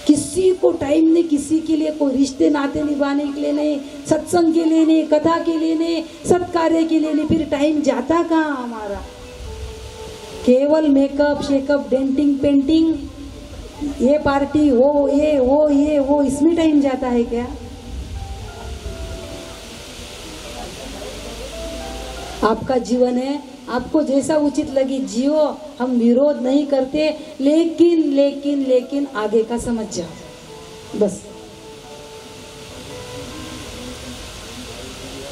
किसी को टाइम नहीं, किसी के लिए कोई रिश्ते नाते निभाने के लिए नहीं, सत्संग के लिए नहीं, कथा के लिए नहीं, सत्कार्य के लिए नहीं, फिर टाइम जाता कहाँ हमारा? केवल मेकअप शेकअप डेंटिंग पेंटिंग, ये पार्टी वो ये वो इसमें टाइम जाता है क्या? आपका जीवन है, आपको जैसा उचित लगे जियो, हम विरोध नहीं करते, लेकिन लेकिन लेकिन आगे का समझ जाओ बस।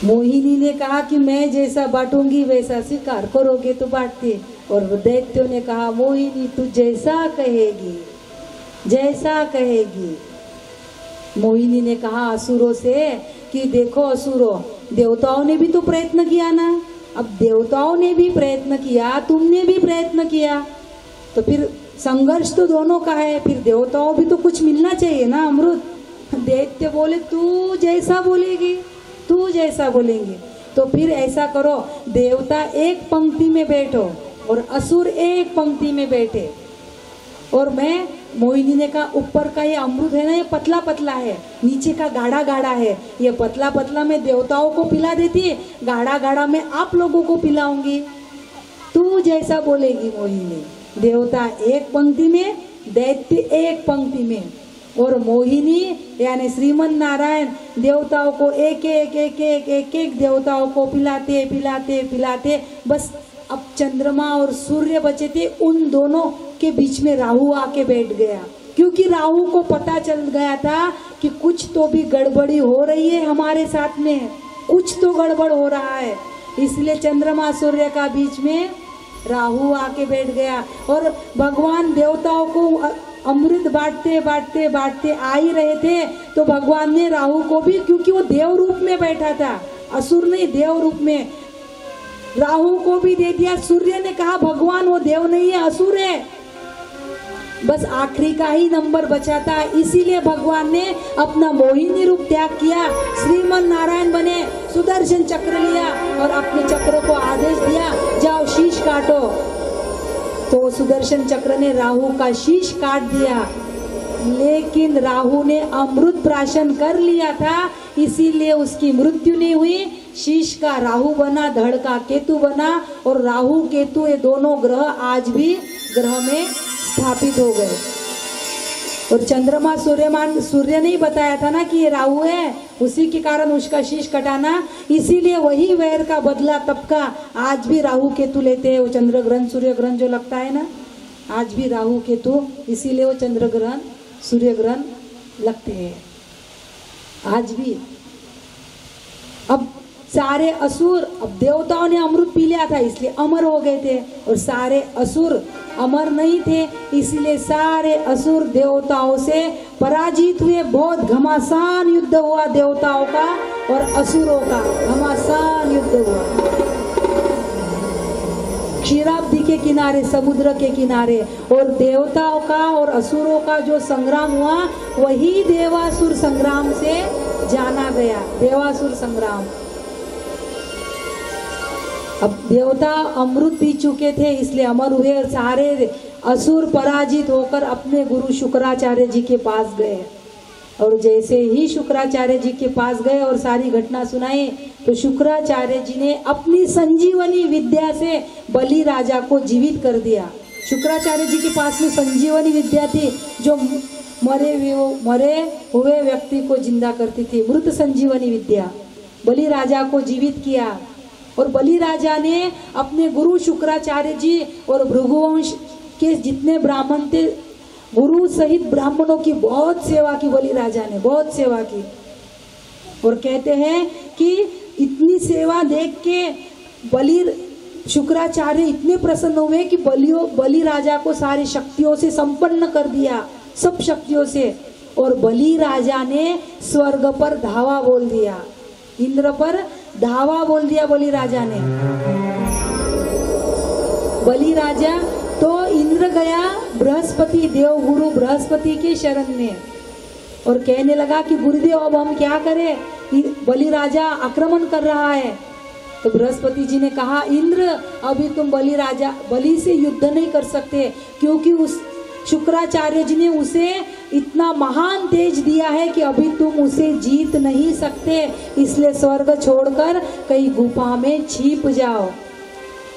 मोहिनी ने कहा कि मैं जैसा बांटूंगी वैसा स्वीकार करोगे तो बांटते, और दैत्यों ने कहा मोहिनी तू जैसा कहेगी जैसा कहेगी। मोहिनी ने कहा असुरों से कि देखो असुरों, देवताओं ने भी तो प्रयत्न किया ना, अब देवताओं ने भी प्रयत्न किया, तुमने भी प्रयत्न किया, तो फिर संघर्ष तो दोनों का है, फिर देवताओं भी तो कुछ मिलना चाहिए ना अमृत। दैत्य बोले तू जैसा बोलेगी, तू जैसा बोलेंगे, तो फिर ऐसा करो, देवता एक पंक्ति में बैठो और असुर एक पंक्ति में बैठे, और मैं, मोहिनी ने कहा ऊपर का ये अमृत है ना, ये पतला पतला है, नीचे का गाढ़ा गाढ़ा है, ये पतला पतला मैं देवताओं को पिला देती, गाढ़ा गाढ़ा मैं आप लोगों को पिलाऊंगी, तू जैसा बोलेगी मोहिनी। देवता एक पंक्ति में, दैत्य एक पंक्ति में, और मोहिनी यानी श्रीमन नारायण देवताओं को एक एक देवताओं को पिलाते पिलाते पिलाते, बस अब चंद्रमा और सूर्य बचे थे, उन दोनों के बीच में राहु आके बैठ गया, क्योंकि राहु को पता चल गया था कि कुछ तो भी गड़बड़ी हो रही है हमारे साथ में, कुछ तो गड़बड़ हो रहा है, इसलिए चंद्रमा सूर्य का बीच में राहु आके बैठ गया। और भगवान देवताओं को अमृत बांटते बांटते बांटते आ ही रहे थे, तो भगवान ने राहु को भी, क्योंकि वो देव रूप में बैठा था, असुर नहीं देव रूप में, राहु को भी दे दिया। सूर्य ने कहा भगवान वो देव नहीं है, असुर है, बस आखिरी का ही नंबर बचा था, इसीलिए भगवान ने अपना मोहिनी रूप त्याग किया, श्रीमन नारायण बने, सुदर्शन चक्र लिया और अपने चक्र को आदेश दिया जाओ शीश काटो, तो सुदर्शन चक्र ने राहु का शीश काट दिया, लेकिन राहु ने अमृत प्राशन कर लिया था, इसीलिए उसकी मृत्यु नहीं हुई, शीश का राहु बना, धड़ का केतु बना, और राहु केतु ये दोनों ग्रह आज भी ग्रह में स्थापित हो गए। और चंद्रमा सूर्य ने ही बताया था ना कि ये राहु है, उसी के कारण उसका शीश कटाना, इसीलिए वही वैर का बदला तब का आज भी राहु केतु लेते हैं, वो चंद्र ग्रहण सूर्य ग्रहण जो लगता है ना, आज भी राहु केतु, इसीलिए वो चंद्र ग्रहण सूर्य ग्रहण लगते हैं आज भी। अब सारे असुर, अब देवताओं ने अमृत पी लिया था इसलिए अमर हो गए थे, और सारे असुर अमर नहीं थे, इसलिए सारे असुर देवताओं से पराजित हुए। बहुत घमासान युद्ध हुआ देवताओं का और असुरों का, घमासान युद्ध हुआ क्षीराब्दी के किनारे, समुद्र के किनारे, और देवताओं का और असुरों का जो संग्राम हुआ वही देवासुर संग्राम से जाना गया, देवासुर संग्राम। अब देवता अमृत पी चुके थे इसलिए अमर हुए, और सारे असुर पराजित होकर अपने गुरु शुक्राचार्य जी के पास गए, और जैसे ही शुक्राचार्य जी के पास गए और सारी घटना सुनाई, तो शुक्राचार्य जी ने अपनी संजीवनी विद्या से बलि राजा को जीवित कर दिया। शुक्राचार्य जी के पास में संजीवनी विद्या थी जो मरे हुए व्यक्ति को जिंदा करती थी, मृत संजीवनी विद्या। बलि राजा को जीवित किया, और बलि राजा ने अपने गुरु शुक्राचार्य जी और भृगुवंश के जितने ब्राह्मण थे, गुरु सहित ब्राह्मणों की बहुत सेवा की बलि राजा ने, बहुत सेवा की। और कहते हैं कि इतनी सेवा देख के शुक्राचार्य इतने प्रसन्न हुए कि बलि राजा को सारी शक्तियों से संपन्न कर दिया, सब शक्तियों से, और बलि राजा ने स्वर्ग पर धावा बोल दिया, इंद्र पर धावा बोल दिया बलि राजा ने। बलि राजा तो इंद्र गया बृहस्पति, देव गुरु बृहस्पति के शरण में, और कहने लगा कि गुरुदेव अब हम क्या करें, बलि राजा आक्रमण कर रहा है। तो बृहस्पति जी ने कहा इंद्र अभी तुम बलि से युद्ध नहीं कर सकते, क्योंकि शुक्राचार्य जी ने उसे इतना महान तेज दिया है कि अभी तुम उसे जीत नहीं सकते, इसलिए स्वर्ग छोड़कर कहीं गुफा में छिप जाओ।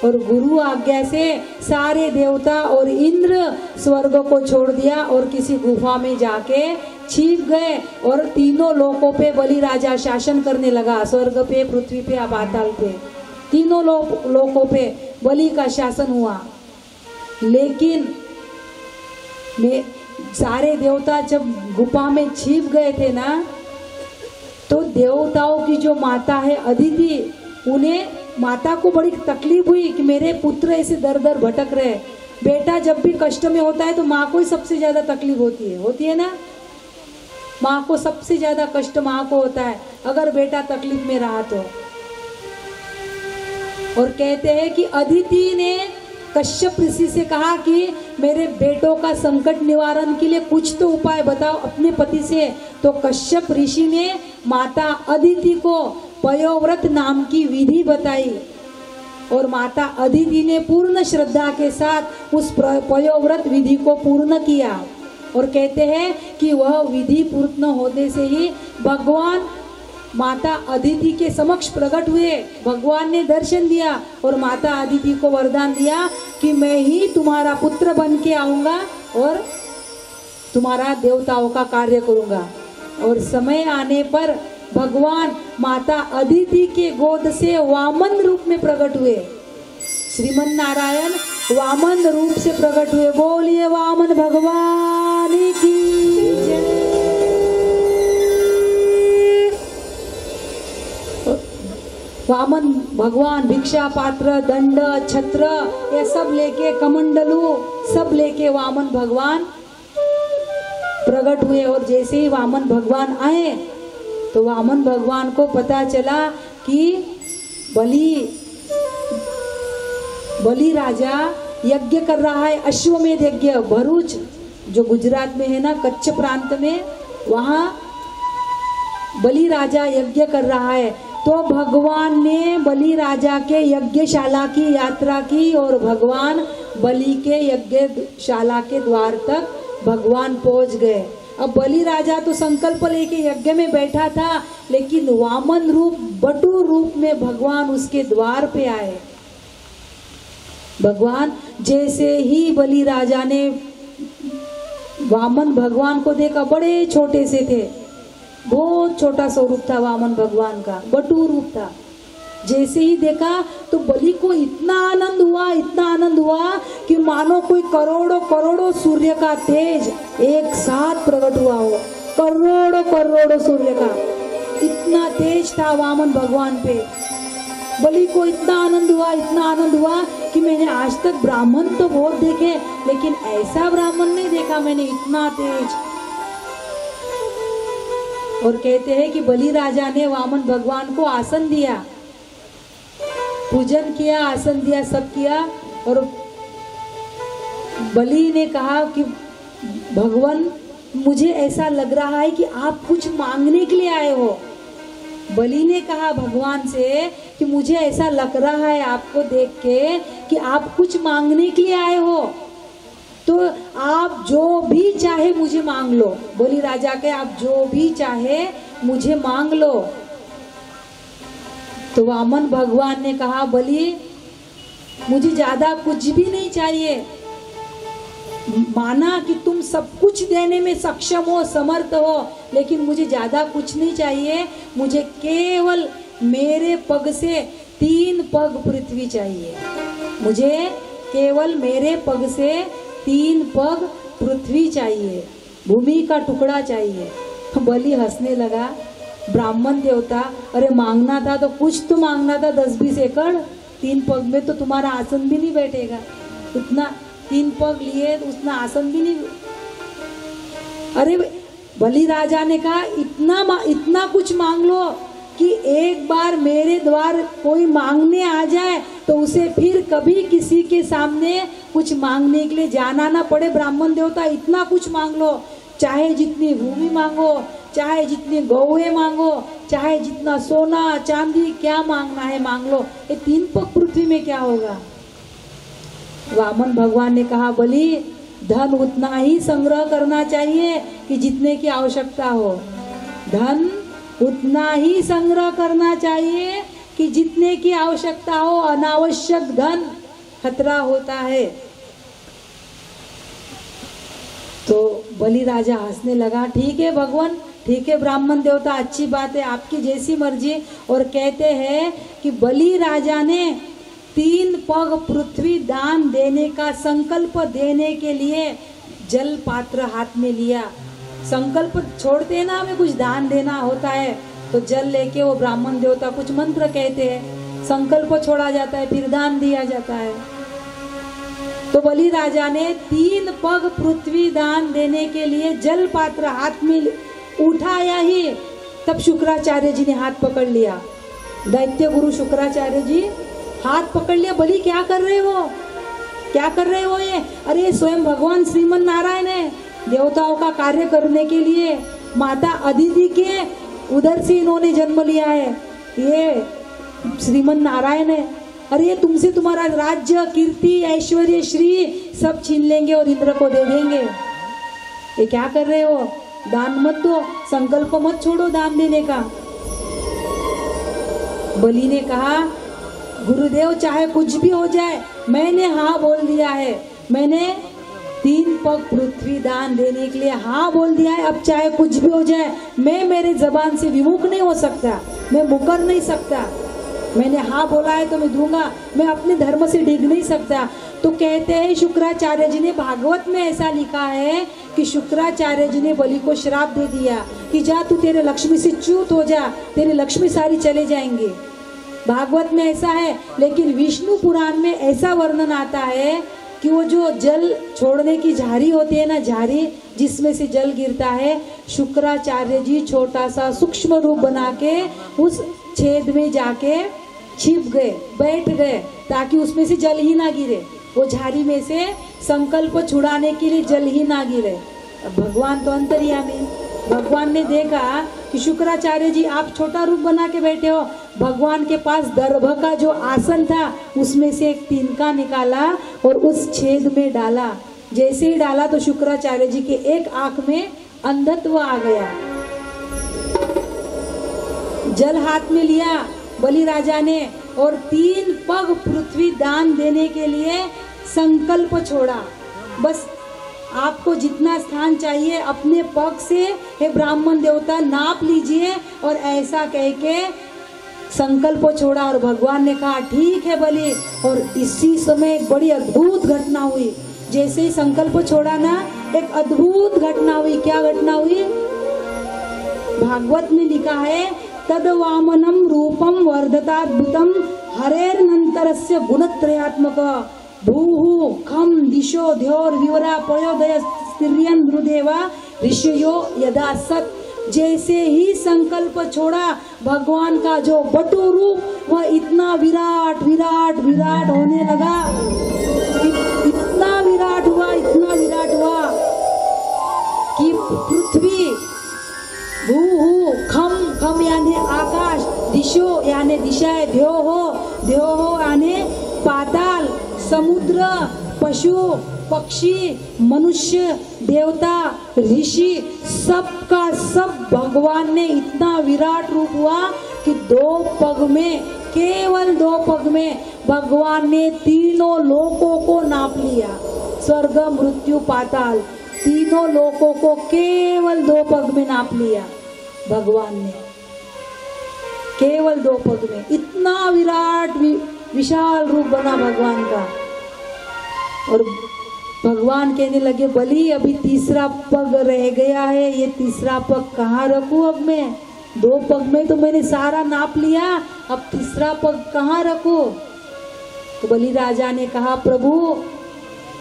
और गुरु आज्ञा से सारे देवता और इंद्र स्वर्ग को छोड़ दिया और किसी गुफा में जाके छिप गए। और तीनों लोकों पे बलि राजा शासन करने लगा, स्वर्ग पे, पृथ्वी पे, पाताल पे, तीनों लोकों पे बलि का शासन हुआ। लेकिन सारे देवता जब गुफा में छिप गए थे ना, तो देवताओं की जो माता है अदिति, उन्हें माता को बड़ी तकलीफ हुई कि मेरे पुत्र ऐसे दर दर भटक रहे। बेटा जब भी कष्ट में होता है तो माँ को ही सबसे ज्यादा तकलीफ होती है ना। माँ को सबसे ज्यादा कष्ट माँ को होता है अगर बेटा तकलीफ में रहा तो। और कहते हैं कि अदिति ने कश्यप ऋषि से कहा कि मेरे बेटों का संकट निवारण के लिए कुछ तो उपाय बताओ अपने पति से। तो कश्यप ऋषि ने माता अदिति को पयोव्रत नाम की विधि बताई और माता अदिति ने पूर्ण श्रद्धा के साथ उस पयोव्रत विधि को पूर्ण किया। और कहते हैं कि वह विधि पूर्ण होने से ही भगवान माता अदिति के समक्ष प्रकट हुए। भगवान ने दर्शन दिया और माता अदिति को वरदान दिया कि मैं ही तुम्हारा पुत्र बन के आऊँगा और तुम्हारा देवताओं का कार्य करूँगा। और समय आने पर भगवान माता अदिति के गोद से वामन रूप में प्रकट हुए। श्रीमन नारायण वामन रूप से प्रकट हुए। बोलिए वामन भगवान की जय। वामन भगवान भिक्षा पात्र, दंड, छत्र, ये सब लेके, कमंडलू सब लेके वामन भगवान प्रकट हुए। और जैसे ही वामन भगवान आए तो वामन भगवान को पता चला कि बलि राजा यज्ञ कर रहा है, अश्वमेध यज्ञ। भरूच जो गुजरात में है ना, कच्छ प्रांत में, वहाँ बलि राजा यज्ञ कर रहा है। तो भगवान ने बलि राजा के यज्ञशाला की यात्रा की और भगवान बलि के यज्ञशाला के द्वार तक भगवान पहुंच गए। अब बलि राजा तो संकल्प लेके यज्ञ में बैठा था, लेकिन वामन रूप, बटु रूप में भगवान उसके द्वार पे आए। भगवान जैसे ही बलि राजा ने वामन भगवान को देखा, बड़े छोटे से थे, बहुत छोटा स्वरूप था वामन भगवान का, बटु रूप था। जैसे ही देखा तो बलि को इतना आनंद हुआ कि मानो कोई करोड़ों सूर्य का तेज एक साथ प्रकट हुआ हो। करोड़ों सूर्य का इतना तेज था वामन भगवान पे। बलि को इतना आनंद हुआ कि मैंने आज तक ब्राह्मण तो बहुत देखे, लेकिन ऐसा ब्राह्मण नहीं देखा मैंने, इतना तेज। और कहते हैं कि बलि राजा ने वामन भगवान को आसन दिया, पूजन किया, आसन दिया, सब किया। और बलि ने कहा कि भगवान मुझे ऐसा लग रहा है कि आप कुछ मांगने के लिए आए हो। बलि ने कहा भगवान से कि मुझे ऐसा लग रहा है आपको देख के कि आप कुछ मांगने के लिए आए हो, तो आप जो भी चाहे मुझे मांग लो। बलि राजा के आप जो भी चाहे मुझे मांग लो। तो वामन भगवान ने कहा बलि मुझे ज्यादा कुछ भी नहीं चाहिए, माना कि तुम सब कुछ देने में सक्षम हो, समर्थ हो, लेकिन मुझे ज्यादा कुछ नहीं चाहिए। मुझे केवल मेरे पग से 3 पग पृथ्वी चाहिए। मुझे केवल मेरे पग से 3 पग पृथ्वी चाहिए, भूमि का टुकड़ा चाहिए। बलि हंसने लगा, ब्राह्मण देवता, अरे मांगना था तो कुछ तो मांगना था, 10-20 एकड़। 3 पग में तो तुम्हारा आसन भी नहीं बैठेगा, उतना 3 पग लिए तो उतना आसन भी नहीं। अरे बलि राजा ने कहा इतना कुछ मांग लो कि एक बार मेरे द्वार कोई मांगने आ जाए तो उसे फिर कभी किसी के सामने कुछ मांगने के लिए जाना ना पड़े। ब्राह्मण देवता इतना कुछ मांग लो, चाहे जितनी भूमि मांगो, चाहे जितनी गौएं मांगो, चाहे जितना सोना चांदी क्या मांगना है मांग लो, ये 3 पग पृथ्वी में क्या होगा। वामन भगवान ने कहा बलि धन उतना ही संग्रह करना चाहिए कि जितने की आवश्यकता हो। धन उतना ही संग्रह करना चाहिए कि जितने की आवश्यकता हो। अनावश्यक धन खतरा होता है। तो बलि राजा हंसने लगा, ठीक है भगवान, ठीक है ब्राह्मण देवता, अच्छी बात है, आपकी जैसी मर्जी। और कहते हैं कि बलि राजा ने 3 पग पृथ्वी दान देने का संकल्प देने के लिए जल पात्र हाथ में लिया। संकल्प छोड़ते ना, हमें कुछ दान देना होता है तो जल लेके वो ब्राह्मण देवता कुछ मंत्र कहते हैं, संकल्प छोड़ा जाता है, फिर दान दिया जाता है। तो बलि राजा ने 3 पग पृथ्वी दान देने के लिए जल पात्र हाथ में उठाया ही तब शुक्राचार्य जी ने हाथ पकड़ लिया। दैत्य गुरु शुक्राचार्य जी हाथ पकड़ लिया। बलि क्या कर रहे हो, क्या कर रहे हो ये? अरे स्वयं भगवान श्रीमन नारायण है, देवताओं का कार्य करने के लिए माता अदिति के उधर से इन्होंने जन्म लिया है, ये श्रीमन नारायण है। अरे ये तुमसे तुम्हारा राज्य, कीर्ति, ऐश्वर्य, श्री सब छीन लेंगे और इंद्र को दे देंगे। ये क्या कर रहे हो? दान मत दो, संकल्प मत छोड़ो दान देने का। बलि ने कहा, गुरुदेव चाहे कुछ भी हो जाए, मैंने हाँ बोल दिया है, मैंने 3 पग पृथ्वी दान देने के लिए हाँ बोल दिया है। अब चाहे कुछ भी हो जाए, मैं मेरे जबान से विमुख नहीं हो सकता, मैं मुकर नहीं सकता। मैंने हाँ बोला है तो मैं दूंगा, मैं अपने धर्म से डिग नहीं सकता। तो कहते हैं शुक्राचार्य जी ने, भागवत में ऐसा लिखा है कि शुक्राचार्य जी ने बलि को श्राप दे दिया कि जा तू तेरे लक्ष्मी से च्युत हो जा, तेरे लक्ष्मी सारी चले जाएंगे। भागवत में ऐसा है। लेकिन विष्णु पुराण में ऐसा वर्णन आता है कि वो जो जल छोड़ने की झारी होती है ना, झारी जिसमें से जल गिरता है, शुक्राचार्य जी छोटा सा सूक्ष्म रूप बना के उस छेद में जाके छिप गए, बैठ गए, ताकि उसमें से जल ही ना गिरे। वो झारी में से संकल्प छुड़ाने के लिए जल ही ना गिरे। अब भगवान तो अंतर्यामी, भगवान ने देखा कि शुक्राचार्य जी आप छोटा रूप बना के बैठे हो। भगवान के पास दर्भ का जो आसन था उसमें से एक तिनका निकाला और उस छेद में डाला। जैसे ही डाला तो शुक्राचार्य जी के एक आंख में अंधत्व आ गया। जल हाथ में लिया बलि राजा ने और 3 पग पृथ्वी दान देने के लिए संकल्प छोड़ा। बस आपको जितना स्थान चाहिए अपने पग से हे ब्राह्मण देवता नाप लीजिए, और ऐसा कह के संकल्प छोड़ा। और भगवान ने कहा ठीक है बलि। और इसी समय एक बड़ी अद्भुत घटना हुई। जैसे ही संकल्प छोड़ा ना, एक अद्भुत घटना हुई। क्या घटना हुई? भागवत में लिखा है, तद वामनम रूपम वर्धताद्भुतम हरेर्नंतरस्य गुणत्रयात्मक भूहु खम दिशो ध्योर विवरा पयोदय स्त्रियन ध्रुदेवा ऋषयो यदा सत। जैसे ही संकल्प छोड़ा, भगवान का जो बटु रूप वह इतना विराट विराट विराट होने लगा, इतना विराट हुआ, इतना विराट हुआ कि पृथ्वी, भूहु खम, खम यानी आकाश, दिशो यानी दिशाएं, ध्योहो यानी पाताल, समुद्र, पशु पक्षी, मनुष्य, देवता, ऋषि, सबका सब भगवान ने इतना विराट रूप हुआ कि 2 पग में, केवल 2 पग में भगवान ने तीनों लोकों को नाप लिया। स्वर्ग, मृत्यु, पाताल, तीनों लोकों को केवल 2 पग में नाप लिया भगवान ने, केवल 2 पग में। इतना विराट विशाल रूप बना भगवान का। और भगवान कहने लगे, बलि अभी तीसरा पग रह गया है, ये तीसरा पग कहाँ रखूं अब मैं? 2 पग में तो मैंने सारा नाप लिया, अब तीसरा पग कहाँ रखूं? तो बलि राजा ने कहा, प्रभु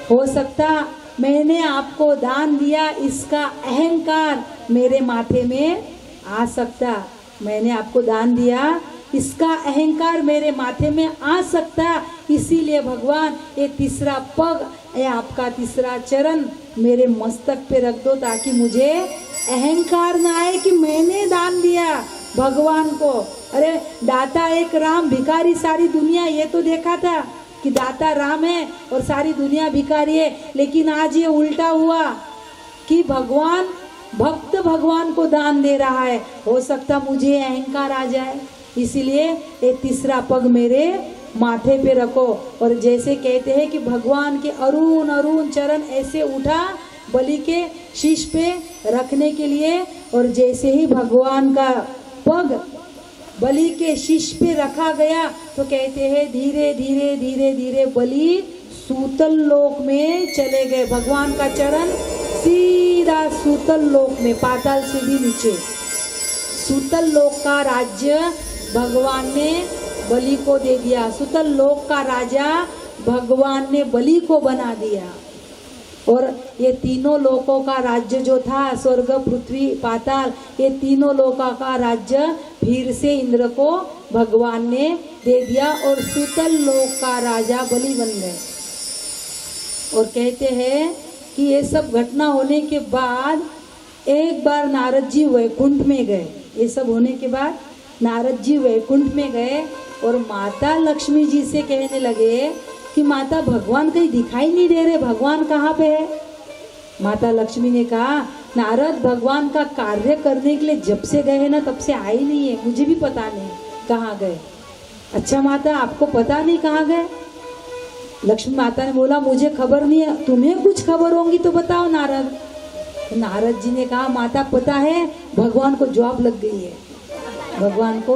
हो सकता मैंने आपको दान दिया, इसका अहंकार मेरे माथे में आ सकता, मैंने आपको दान दिया, इसका अहंकार मेरे माथे में आ सकता, इसीलिए भगवान ये तीसरा पग, ये आपका तीसरा चरण मेरे मस्तक पे रख दो, ताकि मुझे अहंकार ना आए कि मैंने दान दिया भगवान को। अरे दाता एक राम, भिखारी सारी दुनिया, ये तो देखा था। कि दाता राम है और सारी दुनिया भिखारी है। लेकिन आज ये उल्टा हुआ कि भगवान भक्त भगवान को दान दे रहा है। हो सकता मुझे अहंकार आ जाए, इसीलिए ये तीसरा पग मेरे माथे पे रखो। और जैसे कहते हैं कि भगवान के अरुण अरुण चरण ऐसे उठा बलि के शीश पे रखने के लिए, और जैसे ही भगवान का पग बलि के शीश पे रखा गया तो कहते हैं धीरे धीरे धीरे धीरे बलि सूतल लोक में चले गए। भगवान का चरण सीधा सूतल लोक में, पाताल से भी नीचे सूतल लोक का राज्य भगवान ने बलि को दे दिया। सूतल लोक का राजा भगवान ने बलि को बना दिया। और ये तीनों लोकों का राज्य जो था, स्वर्ग पृथ्वी पाताल, ये तीनों लोकों का राज्य फिर से इंद्र को भगवान ने दे दिया और सूतल लोक का राजा बलि बन गए। और कहते हैं कि ये सब घटना होने के बाद एक बार नारद जी वैकुंठ में गए। ये सब होने के बाद नारद जी वैकुंठ में गए और माता लक्ष्मी जी से कहने लगे कि माता भगवान कहीं दिखाई नहीं दे रहे, भगवान कहाँ पे है। माता लक्ष्मी ने कहा नारद भगवान का कार्य करने के लिए जब से गए हैं ना तब से आए नहीं है, मुझे भी पता नहीं कहाँ गए। अच्छा माता आपको पता नहीं कहाँ गए? लक्ष्मी माता ने बोला मुझे खबर नहीं है, तुम्हें कुछ खबर होंगी तो बताओ नारद। नारद जी ने कहा माता पता है भगवान को जॉब लग गई है, भगवान को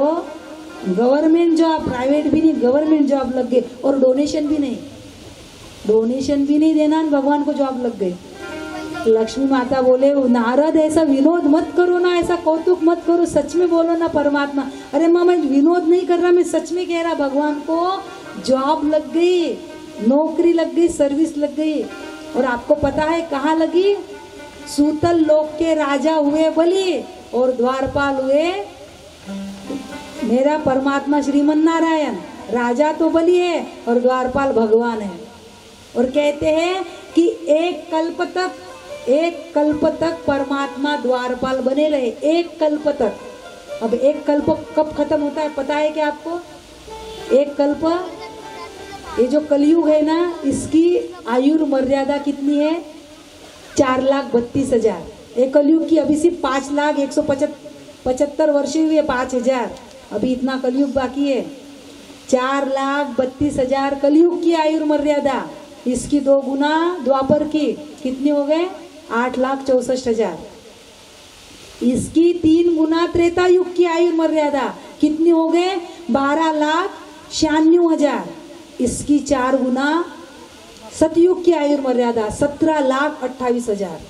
गवर्नमेंट जॉब, प्राइवेट भी नहीं गवर्नमेंट जॉब लग गई, और डोनेशन भी नहीं देना, भगवान को जॉब लग गई। लक्ष्मी माता बोले नारद ऐसा विनोद मत करो ना, ऐसा कौतुक मत करो, सच में बोलो ना परमात्मा। अरे माँ मैं विनोद नहीं कर रहा, मैं सच में कह रहा भगवान को जॉब लग गई, नौकरी लग गई, सर्विस लग गई। और आपको पता है कहाँ लगी? सूतल लोक के राजा हुए बलि और द्वारपाल हुए मेरा परमात्मा श्रीमन नारायण। राजा तो बलि है और द्वारपाल भगवान है। और कहते हैं कि एक कल्प तक परमात्मा द्वारपाल बने रहे, एक कल्प तक। अब एक कल्प कब खत्म होता है पता है क्या आपको? एक कल्प, ये जो कलयुग है ना, इसकी आयु मर्यादा कितनी है? 4,32,000। एक कलयुग की अभी सिर्फ 5,175 वर्ष हुई है, 5,000 अभी इतना कलयुग बाकी है। 4,32,000 कलयुग की आयु मर्यादा, इसकी 2 गुना द्वापर की कितनी हो गए? 8,64,000। इसकी 3 गुना त्रेता युग की आयु मर्यादा कितनी हो गए? 12,96,000। इसकी 4 गुना सतयुग की आयु मर्यादा 17,28,000।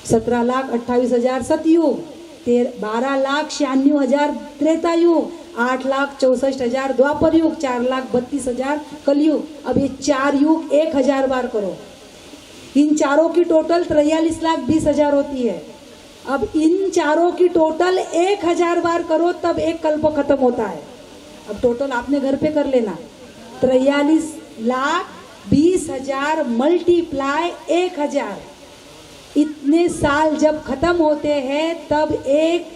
17,28,000 सतयुग, 12,96,000 त्रेता युग, 8,64,000 द्वापर युग, 4,32,000 कलयुग। अब ये 4 युग 1,000 बार करो, इन चारों की टोटल 43,20,000 होती है। अब इन चारों की टोटल 1,000 बार करो तब एक कल्प खत्म होता है। अब टोटल आपने घर पे कर लेना, 43,20,000 मल्टीप्लाई 1,000, इतने साल जब खत्म होते हैं तब एक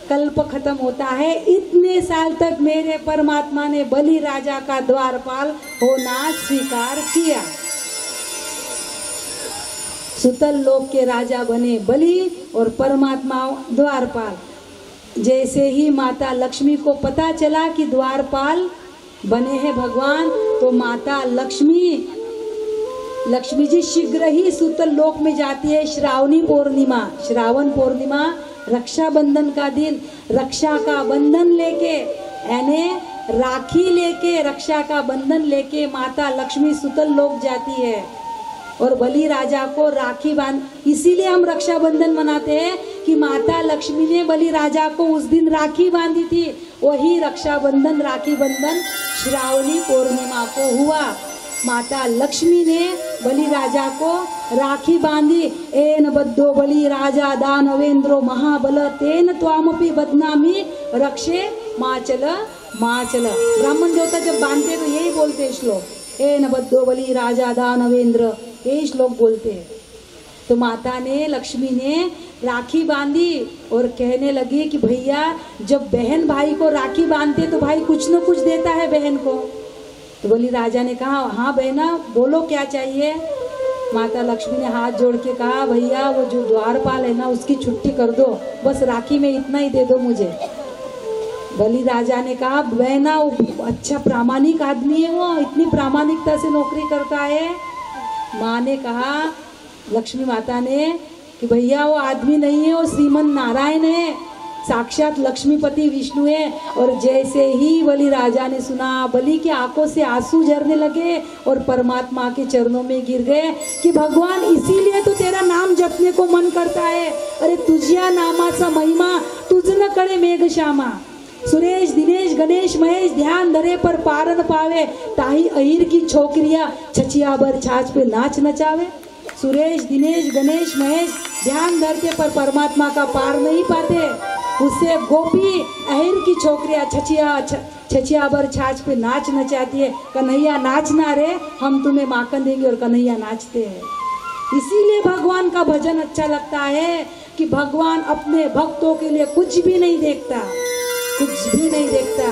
कल्प खत्म होता है। इतने साल तक मेरे परमात्मा ने बलि राजा का द्वारपाल होना स्वीकार किया। सुतल लोक के राजा बने बलि और परमात्मा द्वारपाल। जैसे ही माता लक्ष्मी को पता चला कि द्वारपाल बने हैं भगवान, तो माता लक्ष्मी जी शीघ्र ही सुतल लोक में जाती है। श्रावण पूर्णिमा रक्षाबंधन का दिन, रक्षा का बंधन लेके, यानी राखी लेके, रक्षा का बंधन लेके माता लक्ष्मी सुतल लोक जाती है और बलि राजा को राखी बांध। इसीलिए हम रक्षाबंधन मनाते हैं कि माता लक्ष्मी ने बलि राजा को उस दिन राखी बांधी थी। वही रक्षाबंधन, राखी बंधन श्रावणी पूर्णिमा को हुआ। माता लक्ष्मी ने बलि राजा को राखी बांधी। एन बद्धो बलि राजा दानवेंद्रो महाबल तेन त्वामपि बदनामी रक्षे माचल। ब्राह्मण देवता जब बांधते तो यही बोलते हैं श्लोक, एन बद्धो बलि राजा दानवेंद्र, यही श्लोक बोलते हैं। तो माता ने लक्ष्मी ने राखी बांधी और कहने लगी कि भैया जब बहन भाई को राखी बांधते तो भाई कुछ न कुछ देता है बहन को। तो बोली राजा ने कहा हाँ बहना बोलो क्या चाहिए। माता लक्ष्मी ने हाथ जोड़ के कहा भैया वो जो द्वारपाल है ना उसकी छुट्टी कर दो, बस राखी में इतना ही दे दो मुझे। बलि राजा ने कहा बहना वो अच्छा प्रामाणिक आदमी है, वो इतनी प्रामाणिकता से नौकरी करता है। माँ ने कहा लक्ष्मी माता ने कि भैया वो आदमी नहीं है, वो श्रीमन नारायण है, साक्षात लक्ष्मीपति विष्णु है। और जैसे ही बलि राजा ने सुना बलि की आंखों से आंसू झरने लगे और परमात्मा के चरणों में गिर गए कि भगवान इसीलिए तो तेरा नाम जपने को मन करता है। अरे तुझ्या नामाचा महिमा तुझ न कळे मेघश्यामा। सुरेश दिनेश गणेश महेश ध्यान धरे पर पार न पावे, ताही अहिर की छोकरिया छचिया भर छाछ पे नाच नचावे। सुरेश दिनेश गणेश महेश ध्यान धरते पर परमात्मा का पार नहीं पाते, उससे गोपी अहिर की छोकरियाँ छचिया भर छाछ पे नाच नचाती है। कन्हैया नाचना रे, हम तुम्हें माखन देंगे, और कन्हैया नाचते हैं। इसीलिए भगवान का भजन अच्छा लगता है कि भगवान अपने भक्तों के लिए कुछ भी नहीं देखता, कुछ भी नहीं देखता।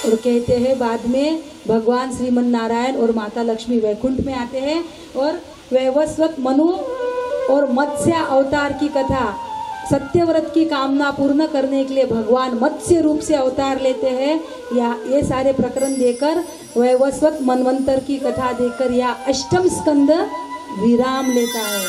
और कहते हैं बाद में भगवान श्रीमन नारायण और माता लक्ष्मी वैकुंठ में आते हैं और वैवस्वत मनु और मत्स्य अवतार की कथा, सत्यव्रत की कामना पूर्ण करने के लिए भगवान मत्स्य रूप से अवतार लेते हैं। या ये सारे प्रकरण देकर वैवस्वत मनवंतर की कथा देकर या अष्टम स्कंद विराम लेता है।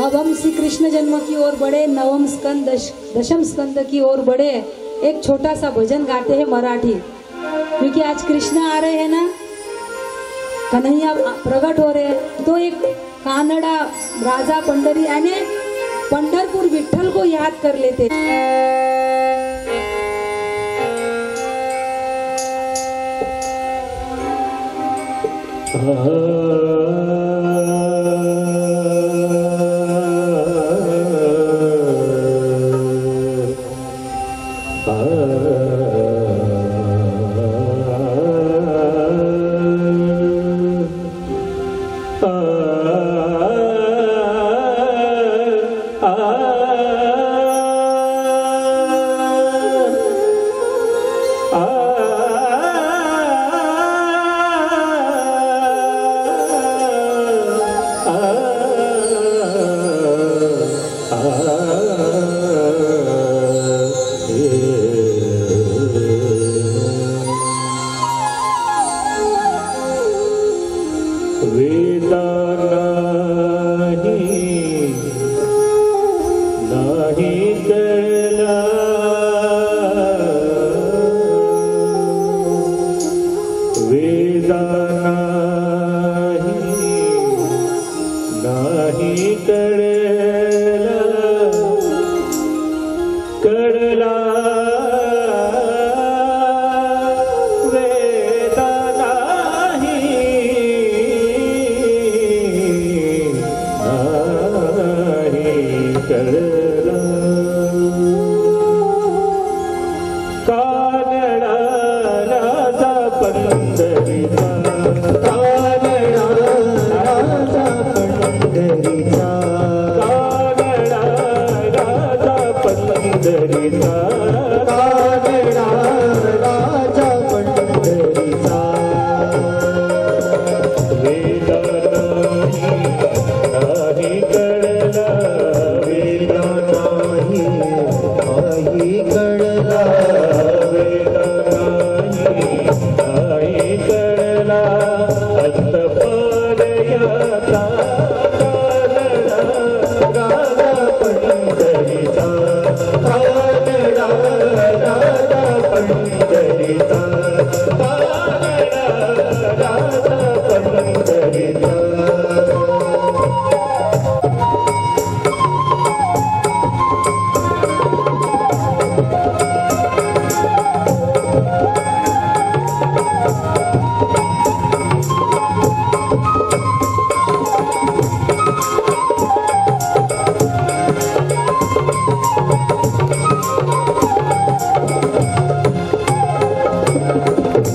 अब हम श्री कृष्ण जन्म की ओर बढ़े, नवम स्कंद दशम स्कंद की ओर बढ़े। एक छोटा सा भजन गाते हैं मराठी, क्योंकि आज कृष्ण आ रहे हैं ना, कन्हैया प्रकट हो रहे हैं। तो एक कानड़ा राजा पंडरी यानी पंढरपुर विठल को याद कर लेते।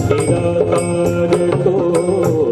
निराकार तो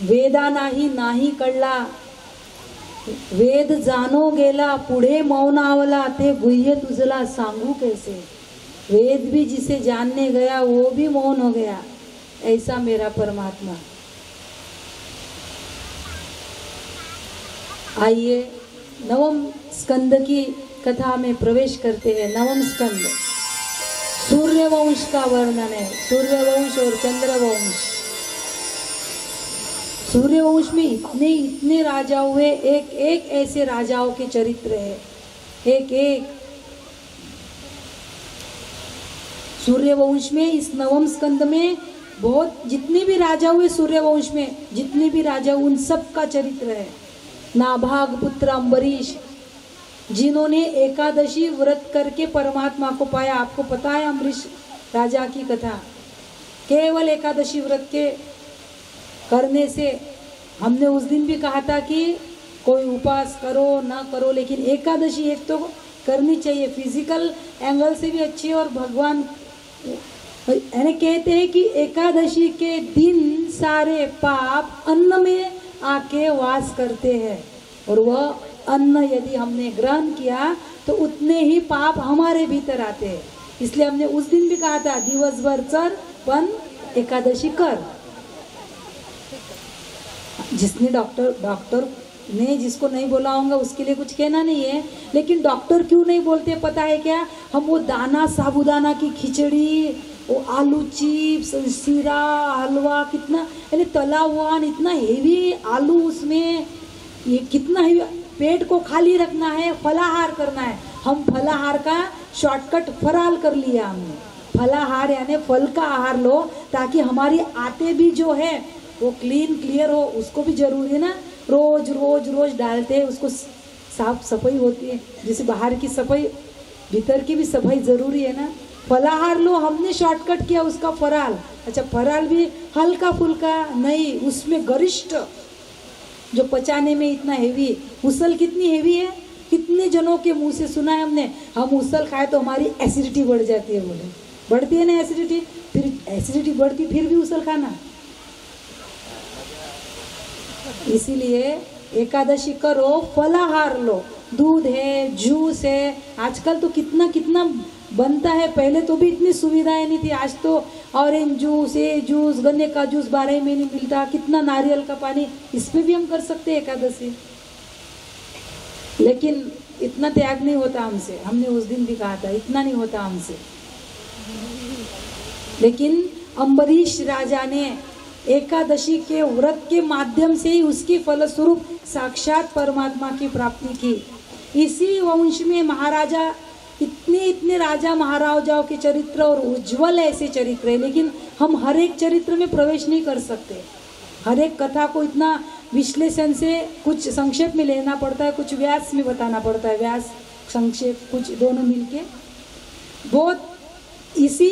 वेदा नाही कळला, वेद जानो गेला, पुढे मौन आवला, ते गुह्य तुझला सांगू कैसे। वेद भी जिसे जानने गया वो भी मौन हो गया, ऐसा मेरा परमात्मा। आइए नवम स्कंद की कथा में प्रवेश करते हैं। नवम स्कंद सूर्यवंश का वर्णन है, सूर्यवंश और चंद्रवंश। सूर्यवंश में इतने इतने राजा हुए, एक एक ऐसे राजाओं के चरित्र है, एक एक। सूर्यवंश में इस नवम स्कंद में बहुत जितने भी राजा हुए, सूर्यवंश में जितने भी राजा उन सब का चरित्र है। नाभाग पुत्र अम्बरीश, जिन्होंने एकादशी व्रत करके परमात्मा को पाया। आपको पता है अम्बरीश राजा की कथा। केवल एकादशी व्रत के करने से, हमने उस दिन भी कहा था कि कोई उपवास करो ना करो, लेकिन एकादशी एक तो करनी चाहिए। फिजिकल एंगल से भी अच्छी है और भगवान यानी कहते हैं कि एकादशी के दिन सारे पाप अन्न में आके वास करते हैं, और वह अन्न यदि हमने ग्रहण किया तो उतने ही पाप हमारे भीतर आते हैं। इसलिए हमने उस दिन भी कहा था दिवसभर चर पण एकादशी कर। जिसने डॉक्टर ने जिसको नहीं बोला होगा उसके लिए कुछ कहना नहीं है, लेकिन डॉक्टर क्यों नहीं बोलते पता है क्या? हम वो दाना साबूदाना की खिचड़ी, वो आलू चिप्स, सीरा, हलवा, कितना यानी तला हुआ, इतना हेवी आलू उसमें, ये कितना हेवी। पेट को खाली रखना है, फलाहार करना है। हम फलाहार का शॉर्टकट फराल कर लिया हमने। फलाहार यानी फल का आहार लो, ताकि हमारी आते भी जो है वो क्लीन क्लियर हो। उसको भी जरूरी है ना, रोज रोज रोज डालते हैं, उसको साफ सफाई होती है। जैसे बाहर की सफाई, भीतर की भी सफाई जरूरी है ना। फलाहार लो, हमने शॉर्टकट किया उसका फराल। अच्छा, फराल भी हल्का फुल्का नहीं, उसमें गरिष्ठ जो पचाने में इतना हेवी। उसल कितनी हेवी है, कितने जनों के मुंह से सुना है हमने, हम उसल खाए तो हमारी एसिडिटी बढ़ जाती है। बोले बढ़ती है ना एसिडिटी, फिर एसिडिटी बढ़ती फिर भी उसल खाना। इसीलिए एकादशी करो, फलाहार लो, दूध है, जूस है। आजकल तो कितना कितना बनता है, पहले तो भी इतनी सुविधाएं नहीं थी। आज तो ऑरेंज जूस, ये जूस, गन्ने का जूस 12 महीने मिलता, कितना नारियल का पानी, इसमें भी हम कर सकते हैं एकादशी। लेकिन इतना त्याग नहीं होता हमसे, हमने उस दिन भी कहा था इतना नहीं होता हमसे। लेकिन अम्बरीश राजा ने एकादशी के व्रत के माध्यम से ही उसके फलस्वरूप साक्षात परमात्मा की प्राप्ति की। इसी वंश में महाराजा, इतने राजा महाराजाओं के चरित्र और उज्जवल ऐसे चरित्र है, लेकिन हम हर एक चरित्र में प्रवेश नहीं कर सकते। हर एक कथा को इतना विश्लेषण से कुछ संक्षेप में लेना पड़ता है, कुछ व्यास में बताना पड़ता है, व्यास संक्षेप कुछ दोनों मिलके। बहुत इसी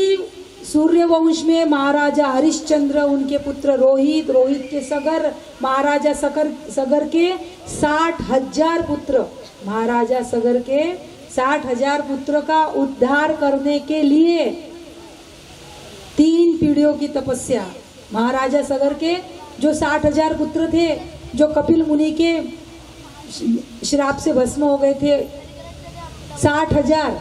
सूर्य वंश में महाराजा हरिश्चंद्र, उनके पुत्र रोहित, रोहित के सगर, महाराजा सगर के 60,000 पुत्र, महाराजा सगर के 60,000 पुत्र का उद्धार करने के लिए 3 पीढ़ियों की तपस्या। महाराजा सगर के जो 60,000 पुत्र थे, जो कपिल मुनि के श्राप से भस्म हो गए थे, 60,000,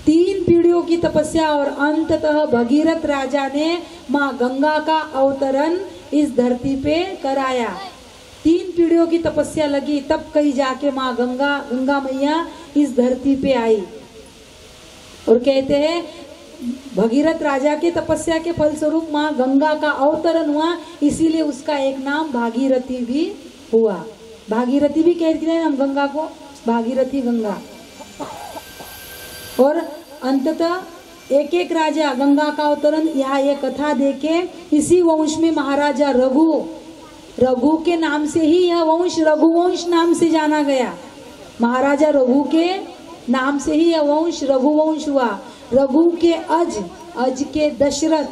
3 पीढ़ियों की तपस्या। और अंततः भगीरथ राजा ने माँ गंगा का अवतरण इस धरती पे कराया। 3 पीढ़ियों की तपस्या लगी, तब कहीं जाके माँ गंगा मैया इस धरती पे आई। और कहते हैं भगीरथ राजा के तपस्या के फलस्वरूप माँ गंगा का अवतरण हुआ, इसीलिए उसका एक नाम भागीरथी भी हुआ। भागीरथी भी कहते हैं हम गंगा को, भागीरथी गंगा। और अंततः एक एक राजा गंगा का अवतरण, यहाँ ये कथा देके इसी वंश में महाराजा रघु के नाम से ही यह वंश रघुवंश नाम से जाना गया। महाराजा रघु के नाम से ही यह वंश रघुवंश हुआ। रघु के अज के दशरथ,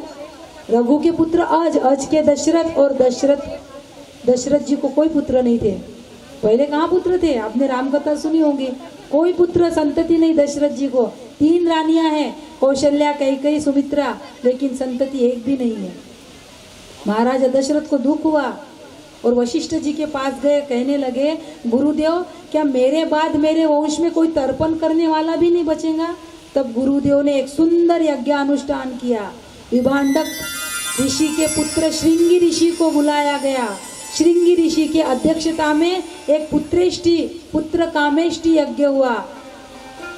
रघु के पुत्र अज के दशरथ। और दशरथ जी को कोई पुत्र नहीं थे। पहले कहाँ पुत्र थे, आपने रामकथा सुनी होगी, कोई पुत्र संतति नहीं दशरथ जी को। 3 रानियां हैं, कौशल्या, कैकेयी, सुमित्रा, लेकिन संतति एक भी नहीं है। महाराजा दशरथ को दुख हुआ और वशिष्ठ जी के पास गए, कहने लगे गुरुदेव क्या मेरे बाद मेरे वंश में कोई तर्पण करने वाला भी नहीं बचेगा। तब गुरुदेव ने एक सुंदर यज्ञ अनुष्ठान किया। विभांडक ऋषि के पुत्र श्रृंगी ऋषि को बुलाया गया। श्रृंगी ऋषि के अध्यक्षता में एक पुत्र कामेष्टि यज्ञ हुआ।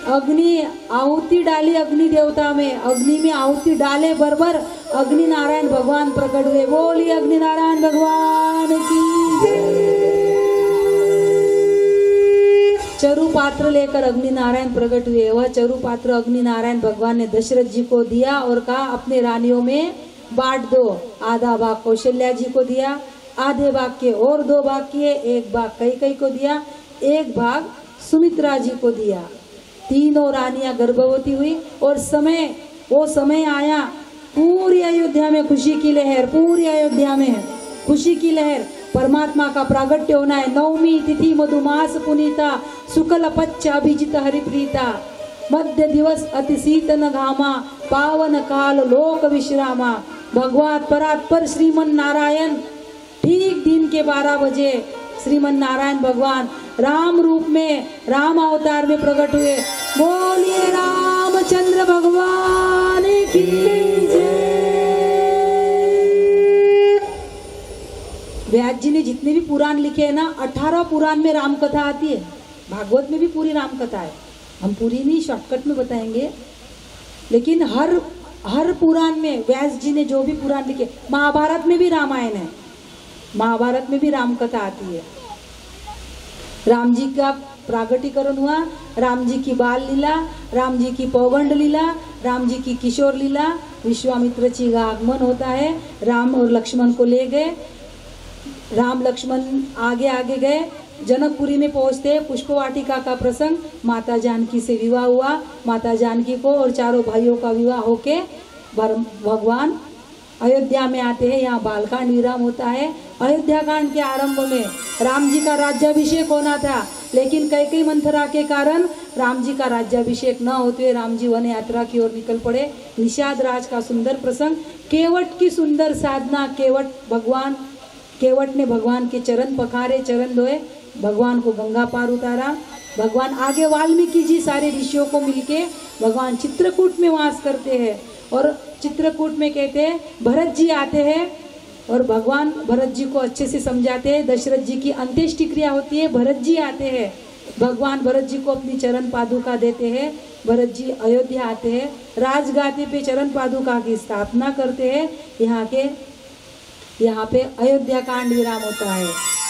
अग्नि आहुति डाली अग्नि देवता में, अग्नि में आहुति डाले बरबर अग्नि नारायण भगवान प्रकट हुए। बोलिए अग्नि नारायण भगवान की जय। चरु पात्र लेकर अग्नि नारायण प्रकट हुए। वह चरु पात्र अग्नि नारायण भगवान ने दशरथ जी को दिया और कहा अपने रानियों में बांट दो। आधा भाग कौशल्या जी को दिया, आधे भाग के और 2 भाग किए, 1 भाग कैकेयी को दिया, 1 भाग सुमित्रा जी को दिया। तीनों रानियां गर्भवती हुई और वो समय आया, पूरी अयोध्या में खुशी की लहर, पूरी अयोध्या में खुशी की लहर। परमात्मा का प्रागट्य होना है। 9वीं तिथि मधुमास पुनीता, शुक्ल पक्ष अभिजित हरिप्रीता, मध्य दिवस अति शीतन घामा, पावन काल लोक विश्रामा। भगवान परात्पर श्रीमन नारायण ठीक दिन के 12 बजे श्रीमन नारायण भगवान राम रूप में, राम अवतार में प्रकट हुए। बोलिए रामचंद्र भगवान की जय। व्यास जी ने जितने भी पुराण लिखे हैं ना, 18 पुराण में राम कथा आती है। भागवत में भी पूरी राम कथा है। हम पूरी नहीं, शॉर्टकट में बताएंगे, लेकिन हर पुराण में व्यास जी ने जो भी पुराण लिखे, महाभारत में भी रामायण है, महाभारत में भी राम कथा आती है। राम जी का प्रागटीकरण हुआ, राम जी की बाल लीला, राम जी की पौगंड लीला, राम जी की किशोर लीला, विश्वामित्र जी का आगमन होता है, राम और लक्ष्मण को ले गए, राम लक्ष्मण आगे आगे गए, जनकपुरी में पहुंचते पुष्प वाटिका का प्रसंग, माता जानकी से विवाह हुआ, माता जानकी को और चारों भाइयों का विवाह होके भगवान अयोध्या में आते हैं। यहाँ बालकांड विराम होता है। अयोध्या कांड के आरंभ में राम जी का राज्याभिषेक होना था, लेकिन कैकेयी मंथरा के कारण राम जी का राज्याभिषेक न होते हुए राम जी वन यात्रा की ओर निकल पड़े। निषाद राज का सुंदर प्रसंग, केवट की सुंदर साधना, केवट ने भगवान के चरण पखारे, चरण धोए, भगवान को गंगा पार उतारा। भगवान आगे वाल्मीकि जी सारे ऋषियों को मिलके भगवान चित्रकूट में वास करते हैं, और चित्रकूट में कहते हैं भरत जी आते हैं और भगवान भरत जी को अच्छे से समझाते हैं। दशरथ जी की अंत्येष्टि क्रिया होती है, भरत जी आते हैं, भगवान भरत जी को अपनी चरण पादुका देते हैं। भरत जी अयोध्या आते हैं, राजगादी पे चरण पादुका की स्थापना करते हैं। यहाँ पे अयोध्या कांड विराम होता है।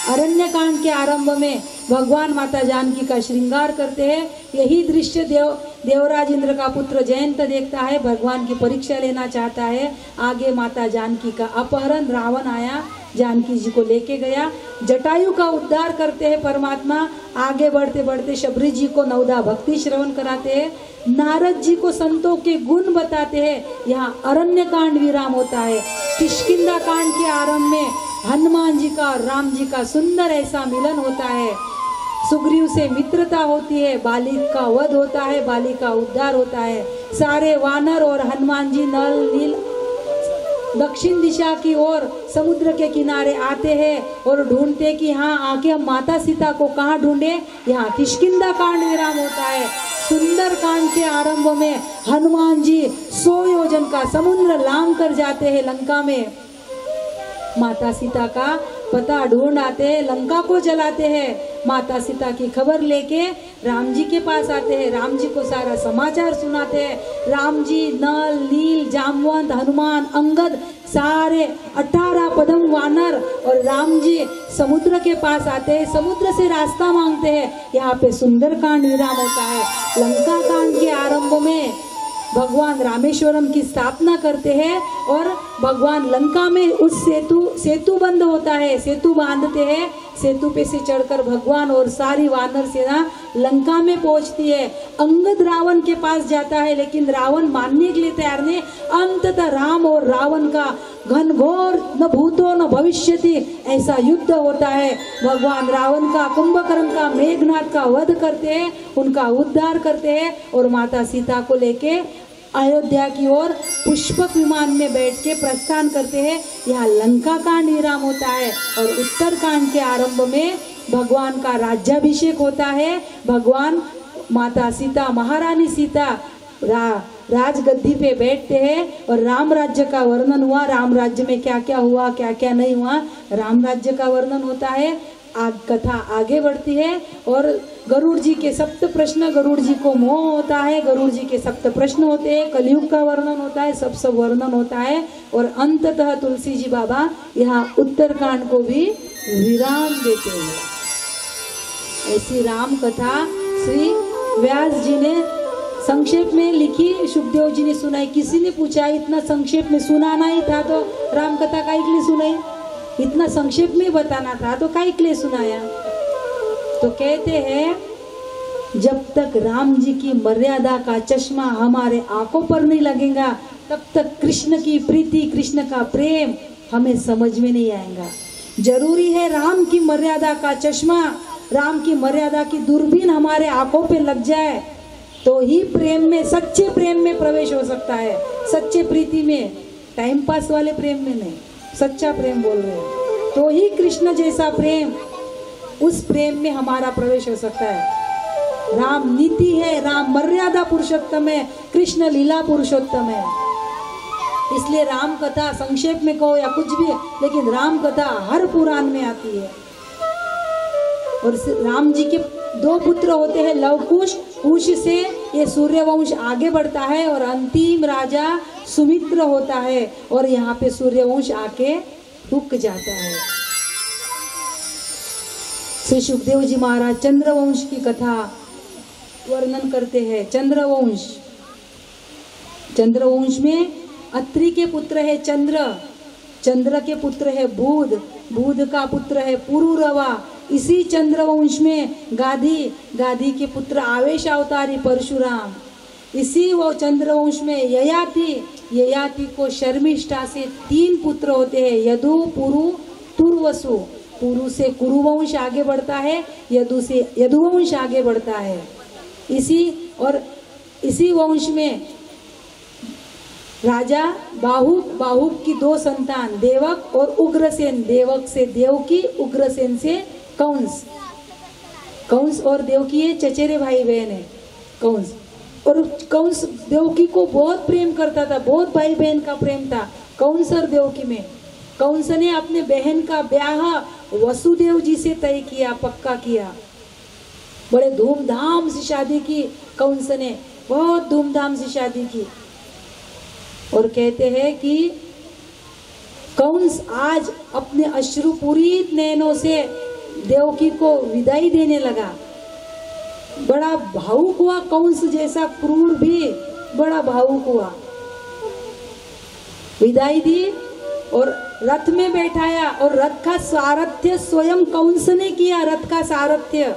अरण्य कांड के आरंभ में भगवान माता जानकी का श्रृंगार करते हैं। यही दृश्य देवराज इंद्र का पुत्र जयंत देखता है, भगवान की परीक्षा लेना चाहता है। आगे माता जानकी का अपहरण, रावण आया, जानकी जी को लेके गया। जटायु का उद्धार करते हैं परमात्मा। आगे बढ़ते बढ़ते शबरी जी को नवदा भक्ति श्रवण कराते हैं। नारद जी को संतों के गुण बताते हैं। यहाँ अरण्य कांड विराम होता है। किष्किंधा कांड के आरंभ में हनुमान जी का और राम जी का सुंदर ऐसा मिलन होता है। सुग्रीव से मित्रता होती है, बाली का वध होता है, बाली का उद्धार होता है। सारे वानर और हनुमान जी नल नील दक्षिण दिशा की ओर समुद्र के किनारे आते हैं और ढूंढते कि हाँ आके हम माता सीता को कहाँ ढूंढे। यहाँ किष्किंधा कांड विराम होता है। सुंदर कांड के आरंभ में हनुमान जी 100 योजन का समुद्र लांग कर जाते हैं लंका में। माता सीता का पता ढूंढ आते हैं, लंका को जलाते हैं। माता सीता की खबर लेके राम जी के पास आते हैं, राम जी को सारा समाचार सुनाते हैं। राम जी नल नील जामवंत हनुमान अंगद सारे 18 पदम वानर और राम जी समुद्र के पास आते हैं, समुद्र से रास्ता मांगते हैं। यहाँ पे सुंदर कांड विराम होता है। लंका कांड के आरंभ में भगवान रामेश्वरम की स्थापना करते हैं और भगवान लंका में उस सेतु बंद होता है, सेतु बांधते हैं। सेतु पे से चढ़कर भगवान और सारी वानर सेना लंका में पहुंचती है। अंगद रावण के पास जाता है, लेकिन रावण मानने के लिए तैयार नहीं। अंततः राम और रावण का घनघोर न भूतो न भविष्यति ऐसा युद्ध होता है। भगवान रावण का, कुंभकर्ण का, मेघनाथ का वध करते हैं, उनका उद्धार करते हैं और माता सीता को लेके अयोध्या की ओर पुष्पक विमान में बैठ के प्रस्थान करते हैं। यहाँ लंका कांड विराम होता है और उत्तर कांड के आरंभ में भगवान का राज्याभिषेक होता है। भगवान माता सीता, महारानी सीता राजगद्दी पे बैठते हैं और राम राज्य का वर्णन हुआ। राम राज्य में क्या क्या हुआ, क्या क्या नहीं हुआ, राम राज्य का वर्णन होता है। कथा आगे बढ़ती है और गरुड़ जी के सप्त प्रश्न, गरुड़ जी को मोह होता है, गरुड़ जी के सप्त प्रश्न होते हैं, कलयुग का वर्णन होता है, सब वर्णन होता है और अंततः तुलसी जी बाबा यहाँ उत्तरकांड को भी विराम देते हैं। ऐसी राम कथा श्री व्यास जी ने संक्षेप में लिखी, सुखदेव जी ने सुनाई। किसी ने पूछा इतना संक्षेप में सुनाना ही था तो राम कथा काहे के लिए सुनाई, इतना संक्षेप में बताना था तो काहे के लिए सुनाया। तो कहते हैं जब तक राम जी की मर्यादा का चश्मा हमारे आंखों पर नहीं लगेगा तब तक कृष्ण की प्रीति, कृष्ण का प्रेम हमें समझ में नहीं आएगा। जरूरी है राम की मर्यादा का चश्मा, राम की मर्यादा की दूरबीन हमारे आंखों पे लग जाए तो ही प्रेम में, सच्चे प्रेम में प्रवेश हो सकता है। सच्चे प्रीति में, टाइम पास वाले प्रेम में नहीं, सच्चा प्रेम बोल रहे हैं। तो ही कृष्ण जैसा प्रेम, उस प्रेम में हमारा प्रवेश हो सकता है। राम नीति है, राम मर्यादा पुरुषोत्तम है, कृष्ण लीला पुरुषोत्तम है। इसलिए राम कथा संक्षेप में कहो या कुछ भी, लेकिन राम कथा हर पुराण में आती है। और राम जी के 2 पुत्र होते हैं, लवकुश, कुश से ये सूर्यवंश आगे बढ़ता है और अंतिम राजा सुमित्र होता है और यहाँ पे सूर्यवंश आके रुक जाता है। श्री सुखदेव जी महाराज चंद्रवंश की कथा वर्णन करते हैं। चंद्रवंश चंद्रवंश में अत्रि के पुत्र है चंद्र, चंद्र के पुत्र है बुध, बुध का पुत्र है पुरुरवा। इसी चंद्रवंश में गाधी, गाधी के पुत्र आवेश अवतारी परशुराम। इसी वो चंद्रवंश में ययाति, ययाति को शर्मिष्ठा से 3 पुत्र होते हैं, यदु, पुरु, तुर्वसु। पुरु से कुरुवंश आगे बढ़ता है, यदु से यदुवंश आगे बढ़ता है। इसी वंश में राजा बाहुक, बाहुक की 2 संतान देवक और उग्रसेन, देवक से देवकी, उग्रसेन से कंस। कंस और देवकी ये चचेरे भाई बहन है कंस। और कंस देवकी को बहुत प्रेम करता था, बहुत भाई बहन का प्रेम था कंस और देवकी में। कंस ने अपने बहन का ब्याह वसुदेव जी से तय किया, पक्का किया। बड़े धूमधाम से शादी की कंस ने, बहुत धूमधाम से शादी की। और कहते हैं कि कंस आज अपने अश्रुपूरित नैनों से देवकी को विदाई देने लगा। बड़ा भावुक हुआ, कंस जैसा क्रूर भी बड़ा भावुक हुआ। विदाई दी और रथ में बैठाया, और रथ का सारथ्य स्वयं कंस ने किया। रथ का सारथ्य,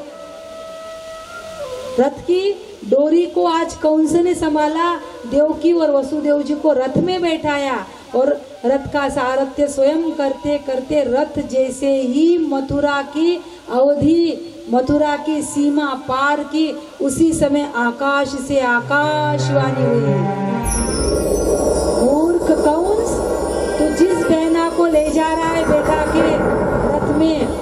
रथ की डोरी को आज कंस ने संभाला। देवकी और वसुदेव जी को रथ में बैठाया और रथ का सारथ्य स्वयं करते करते रथ जैसे ही मथुरा की अवधि, मथुरा की सीमा पार की, उसी समय आकाश से आकाशवाणी हुई, मूर्ख कंस, तो जिस बहना को ले जा रहा है बैठा के रथ में,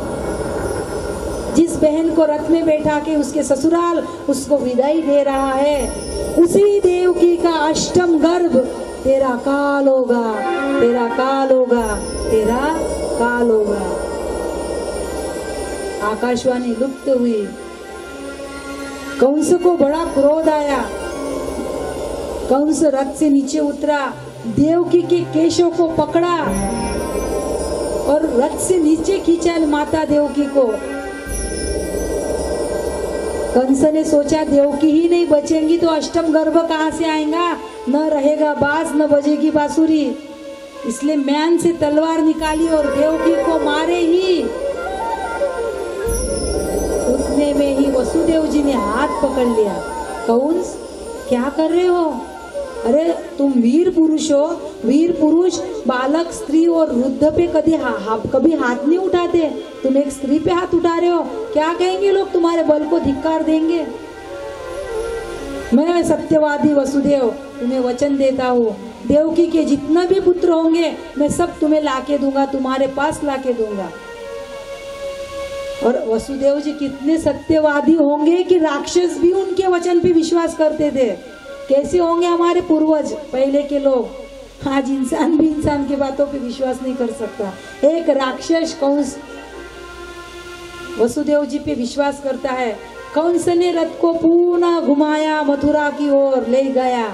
जिस बहन को रथ में बैठा के उसके ससुराल उसको विदाई दे रहा है, उसी देवकी का अष्टम गर्भ तेरा काल होगा, तेरा काल होगा, तेरा काल होगा। आकाशवाणी लुप्त हुई। कंस को बड़ा क्रोध आया। कंस रथ से नीचे उतरा, देवकी के केशों को पकड़ा और रथ से नीचे खींचा माता देवकी को। कंस ने सोचा देवकी ही नहीं बचेंगी तो अष्टम गर्भ कहाँ से आएगा, न रहेगा बाज न बजेगी बांसुरी। इसलिए म्यान से तलवार निकाली और देवकी को मारे ही। उतने में ही वसुदेव जी ने हाथ पकड़ लिया। कंस क्या कर रहे हो? अरे तुम वीर पुरुष हो, वीर पुरुष बालक, स्त्री और वृद्ध पे कभी हाथ नहीं उठाते। तुम एक स्त्री पे हाथ उठा रहे हो, क्या कहेंगे लोग? तुम्हारे बल को धिक्कार देंगे। मैं सत्यवादी वसुदेव तुम्हें वचन देता हूँ, देवकी के जितना भी पुत्र होंगे मैं सब तुम्हें लाके दूंगा, तुम्हारे पास लाके दूंगा। और वसुदेव जी कितने सत्यवादी होंगे कि राक्षस भी उनके वचन पे विश्वास करते थे। कैसे होंगे हमारे पूर्वज पहले के लोग। आज इंसान भी इंसान की बातों पे विश्वास नहीं कर सकता। एक राक्षस कंस वसुदेव जी पे विश्वास करता है। कंस ने रथ को पुनः घुमाया, मथुरा की ओर ले गया।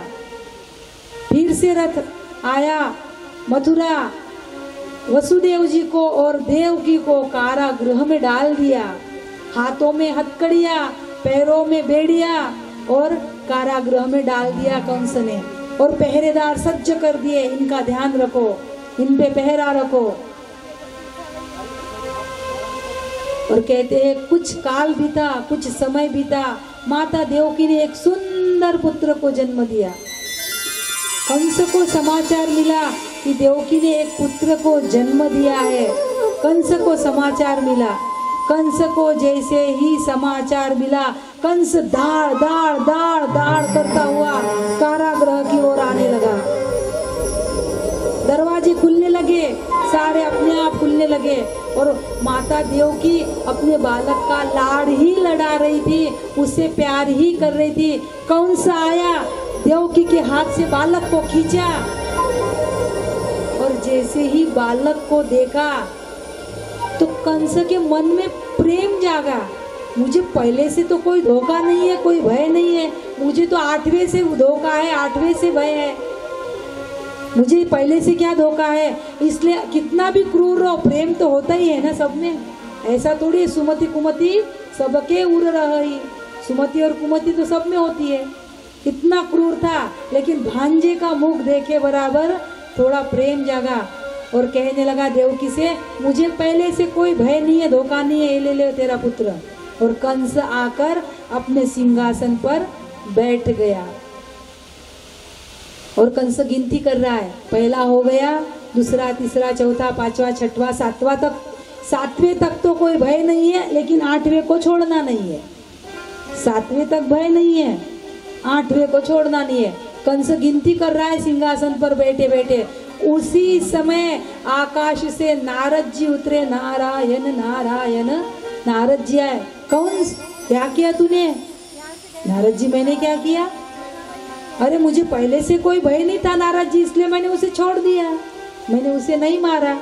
फिर से रथ आया मथुरा, वसुदेव जी को और देवकी को कारागृह में डाल दिया। हाथों में हथकड़ियां, पैरों में बेड़िया और कारागृह में डाल दिया कंस ने। और पहरेदार सज्ज कर दिए, इनका ध्यान रखो, इन पे पहरा रखो। और कहते हैं कुछ काल बीता, कुछ समय बीता, माता देवकी ने एक सुंदर पुत्र को जन्म दिया। कंस को समाचार मिला कि देवकी ने एक पुत्र को जन्म दिया है। कंस को समाचार मिला। कंस को जैसे ही समाचार मिला, कंस दाड़ दाड़ दाड़ दाड़ करता हुआ कारागृह की ओर आने लगा। दरवाजे खुलने लगे, सारे अपने आप खुलने लगे और माता देवकी अपने बालक का लाड़ ही लड़ा रही थी, उससे प्यार ही कर रही थी। कंस आया, देवकी के हाथ से बालक को खींचा और जैसे ही बालक को देखा तो कंस के मन में प्रेम जागा। मुझे पहले से तो कोई धोखा नहीं है, कोई भय नहीं है। मुझे तो 8वें से धोखा है, 8वें से भय है। मुझे पहले से क्या धोखा है? इसलिए कितना भी क्रूर रहो, प्रेम तो होता ही है ना सब में। ऐसा थोड़ी सुमति कुमति सबके उड़ रही, सुमति और कुमति तो सब में होती है। इतना क्रूर था, लेकिन भांजे का मुख देखे बराबर थोड़ा प्रेम जागा और कहने लगा देवकी से, मुझे पहले से कोई भय नहीं है, धोखा नहीं है, ये ले ले तेरा पुत्र। और कंस आकर अपने सिंहासन पर बैठ गया और कंस गिनती कर रहा है, पहला हो गया, दूसरा, तीसरा, चौथा, पांचवा, छठवा, सातवां तक, सातवें तक तो कोई भय नहीं है, लेकिन आठवें को छोड़ना नहीं है। सातवें तक भय नहीं है, आठवें को छोड़ना नहीं है। कंस गिनती कर रहा है सिंहासन पर बैठे बैठे। उसी समय आकाश से नारद जी उतरे, नारायण नारायण। नारद जी आए, कंस क्या किया तूने? नारद जी मैंने क्या किया? अरे मुझे पहले से कोई भय नहीं था नारद जी, इसलिए मैंने उसे छोड़ दिया, मैंने उसे नहीं मारा।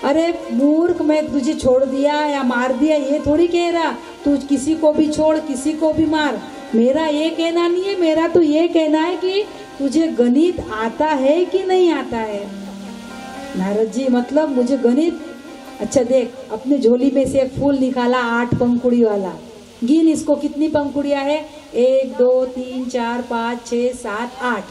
अरे मूर्ख, मैं तुझे छोड़ दिया या मार दिया ये थोड़ी कह रहा, तू किसी को भी छोड़, किसी को भी मार, मेरा ये कहना नहीं है। मेरा तो ये कहना है कि तुझे गणित आता है कि नहीं आता है? नारद जी मतलब मुझे गणित, अच्छा देख, अपने झोली में से एक फूल निकाला 8 पंखुड़ी वाला, गिन इसको कितनी पंखुड़ियां है? 1 2 3 4 5 6 7 8,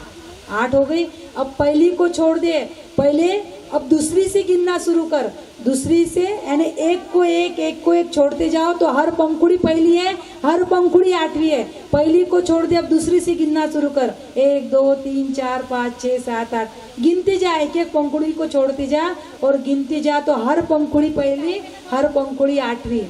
8 हो गई। अब पहली को छोड़ दे, पहले अब दूसरी से गिनना शुरू कर, दूसरी से, यानी एक को एक छोड़ते जाओ तो हर पंखुड़ी पहली है, हर पंखुड़ी 8वीं है। पहली को छोड़ दे, अब दूसरी से गिनना शुरू कर, 1 2 3 4 5 6 7 8, गिनते जा, एक एक पंखुड़ी को छोड़ते जा और गिनते जा तो हर पंखुड़ी पहली, हर पंखुड़ी 8वीं।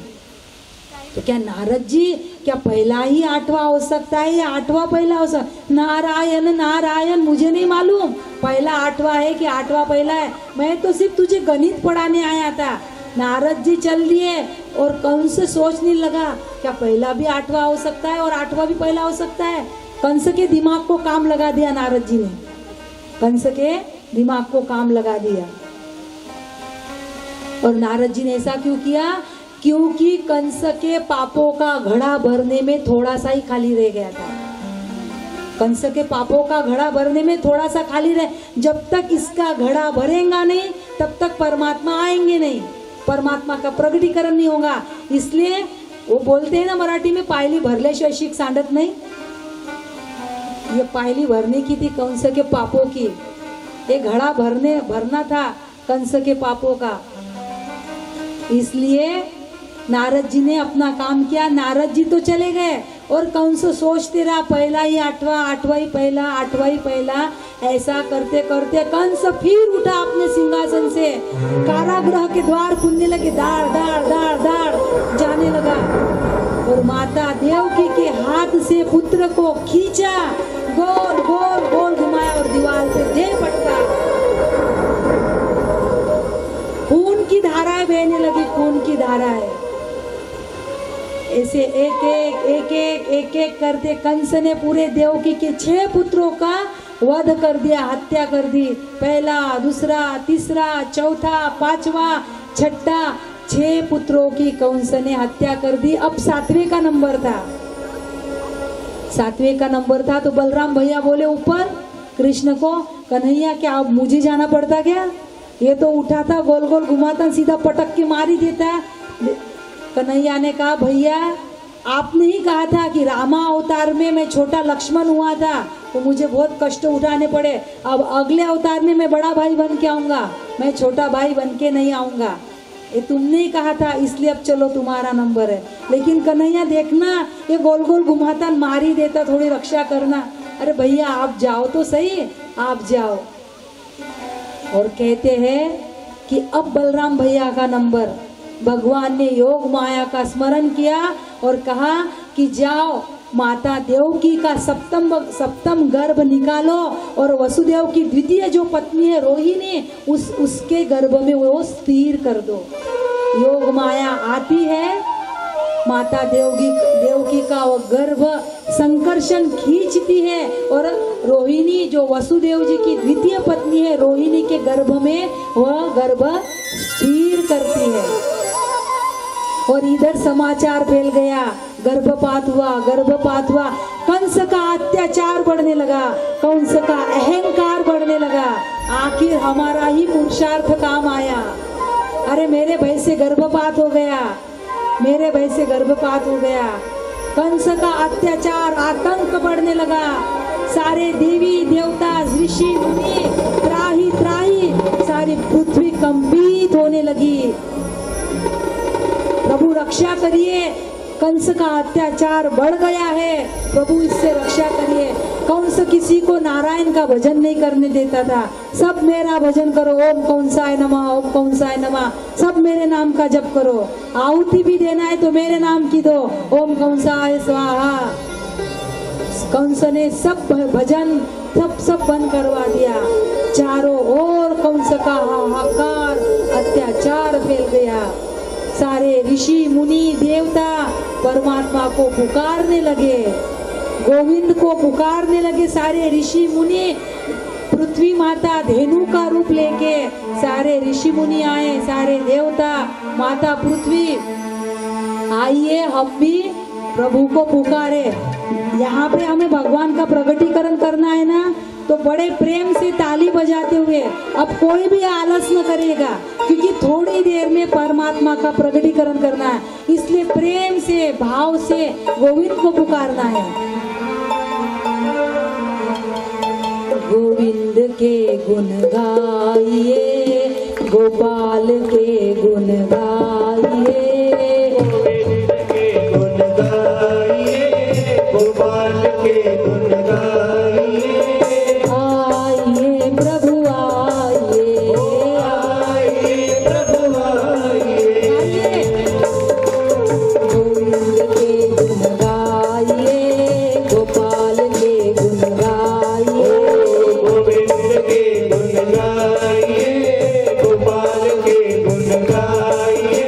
तो क्या नारद जी, क्या पहला ही 8वां हो सकता है या 8वां पहला हो सकता? नारायण नारायण, मुझे नहीं मालूम पहला 8वां है कि 8वां पहला है, मैं तो सिर्फ तुझे गणित पढ़ाने आया था। नारद जी चल दिए और कंस सोचने लगा, क्या पहला भी 8वां हो सकता है और 8वां भी पहला हो सकता है? कंस के दिमाग को काम लगा दिया नारद जी ने, कंस के दिमाग को काम लगा दिया। और नारद जी ने ऐसा क्यों किया? क्योंकि कंस के पापों का घड़ा भरने में थोड़ा सा ही खाली रह गया था। कंस के पापों का घड़ा भरने में थोड़ा सा खाली रहे, जब तक इसका घड़ा भरेगा नहीं तब तक परमात्मा आएंगे नहीं, परमात्मा का प्रगटीकरण नहीं होगा। इसलिए वो बोलते हैं ना मराठी में, पायली भरल्याशिवाय शीख सांडत नहीं। ये पायली भरने की थी कंस के पापों की, ये घड़ा भरना था कंस के पापों का। इसलिए नारद जी ने अपना काम किया, नारद जी तो चले गए और कंस सोचते रहा पहला ही 8वां, 8वां ही पहला, 8वां ही पहला। ऐसा करते करते कंस फिर उठा अपने सिंहासन से, कारागृह के द्वार खुलने लगे, दाड़ दाड़ दाड़ दाड़ जाने लगा और माता देवकी के हाथ से पुत्र को खींचा, गोल गोल गोल घुमाया और दीवार पे दे पटका। खून की धाराएं बहने लगी, खून की धाराएं। ऐसे एक एक करते कंस ने पूरे देवकी के 6 पुत्रों का वध कर दिया, हत्या कर दी। पहला, दूसरा, तीसरा, चौथा, 5वां, 6ठा, 6 पुत्रों की कंस ने हत्या कर दी। अब 7वें का नंबर था, 7वें का नंबर था तो बलराम भैया बोले ऊपर कृष्ण को, कन्हैया क्या अब मुझे जाना पड़ता क्या? ये तो उठा था, गोल गोल घुमाता, सीधा पटक के मार ही देता। कन्हैया ने कहा, भैया आपने ही कहा था कि रामा अवतार में मैं छोटा लक्ष्मण हुआ था तो मुझे बहुत कष्ट उठाने पड़े, अब अगले अवतार में मैं बड़ा भाई बन के आऊंगा, मैं छोटा भाई बन के नहीं आऊंगा। ये तुमने ही कहा था, इसलिए अब चलो तुम्हारा नंबर है। लेकिन कन्हैया देखना, ये गोल गोल घुमाता मार ही देता, थोड़ी रक्षा करना। अरे भैया आप जाओ तो सही, आप जाओ। और कहते हैं कि अब बलराम भैया का नंबर, भगवान ने योग माया का स्मरण किया और कहा कि जाओ माता देवकी का सप्तम गर्भ निकालो और वसुदेव की द्वितीय जो पत्नी है रोहिणी, उसके गर्भ में वो स्थिर कर दो। योग माया आती है, माता देवकी का वो गर्भ संकर्षण खींचती है और रोहिणी जो वसुदेव जी की द्वितीय पत्नी है रोहिणी के गर्भ में वह गर्भ स्थिर करती है। और इधर समाचार फैल गया, गर्भपात हुआ। कंस का अत्याचार बढ़ने लगा, कंस का अहंकार बढ़ने लगा। आखिर हमारा ही पुरुषार्थ काम आया। अरे मेरे भय से गर्भपात हो गया, मेरे भय से गर्भपात हो गया। कंस का अत्याचार, आतंक बढ़ने लगा। सारे देवी देवता ऋषि मुनि त्राही त्राही, सारी पृथ्वी कंपित होने लगी। प्रभु रक्षा करिए, कंस का अत्याचार बढ़ गया है, प्रभु इससे रक्षा करिए। कंस किसी को नारायण का भजन नहीं करने देता था, सब मेरा भजन करो, ओम कंसाय नमः, ओम कंसाय नमः, सब मेरे नाम का जप करो। आहुति भी देना है तो मेरे नाम की दो, ओम कंसाय स्वाहा। कंस ने सब भजन सब बंद करवा दिया। चारों ओर कंस का हाहाकार, अत्याचार फैल गया। सारे ऋषि मुनि देवता परमात्मा को पुकारने लगे, गोविंद को पुकारने लगे। सारे ऋषि मुनि, पृथ्वी माता धेनु का रूप लेके सारे ऋषि मुनि आए, सारे देवता, माता पृथ्वी, आइए हम भी प्रभु को पुकारे। यहाँ पे हमें भगवान का प्रगटीकरण करना है ना, तो बड़े प्रेम से ताली बजाते हुए, अब कोई भी आलस न करेगा, क्योंकि थोड़ी देर में परमात्मा का प्रगटीकरण करना है, इसलिए प्रेम से भाव से गोविंद को पुकारना है। गोविंद के गुण गाइए, गोपाल के गुण गाइए, गोपाल के गुण गाइए। आइए प्रभु आइए, आइए प्रभु आइए। गोविंद के गुण गाइए, गोपाल के गुण गाइए, गोविंद के गुण गाइए, गोपाल के गुण गाइए।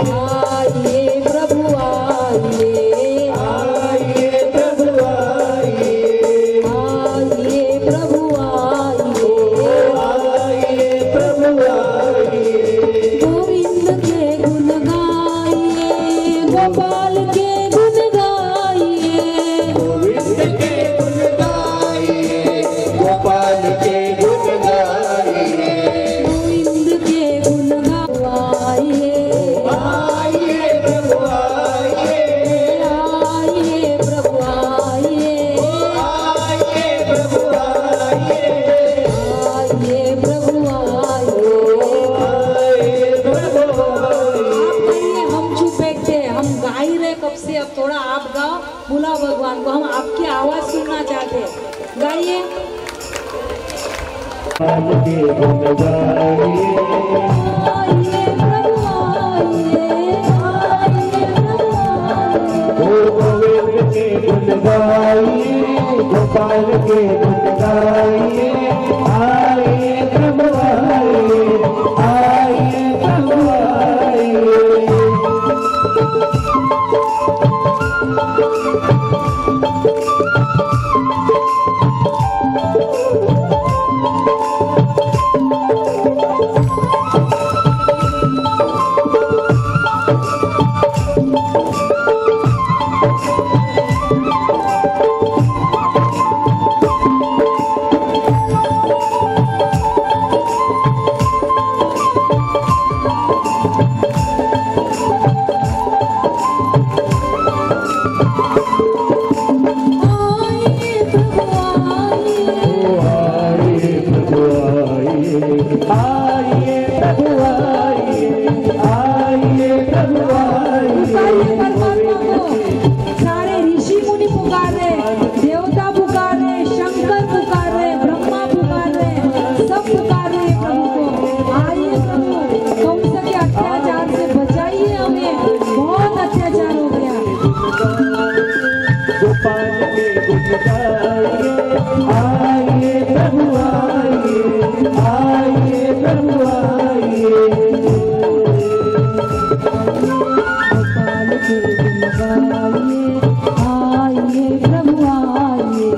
आइए प्रभु आइए, आइए प्रभु आइए। आइए प्रभु आइए, आइए प्रभु आइए। गोविंद के गुण गाइए, गोपाल के गुण गाइए, गोविंद के गुण गाइए, गोपाल के गुण गाइए। गोविंद के गुण गाइए, आइए प्रभु आइए। आइए प्रभु आइए, आइए प्रभु आइए। आइए प्रभु आइए। आइए प्रभु आप गाइए, हम चुप बैठते हैं, हम गा ही रहे कब से, अब थोड़ा आप गाओ, बुलाओ भगवान को, हम आपकी आवाज सुनना चाहते हैं, गाइए। गोपाल के गुण गाइए। आइए प्रभु आइए, आइए प्रभु आइए, गोविंद के गुण गाइए, गोपाल के गुण गाइए। आइए प्रभु आइए। आइए प्रभु आइए। आइए प्रभु आइए, आइए प्रभु आइए। आइए प्रभु आइए। आइए प्रभु पुकारिए परमात्मा को। आइए। सारे ऋषि मुनि पुकार रहे, देवता पुकार रहे, शंकर पुकार रहे, ब्रह्मा पुकार रहे, सब पुकार रहे प्रभु को। आइए प्रभु, कंस के अत्याचार से बचाइए हमें, बहुत अत्याचार हो गया। गोपाल के गुण गाइए। आइए प्रभु आइए। आइए प्रभु आइए। गोपाल के गुण गाइए, आइए प्रभु आइए,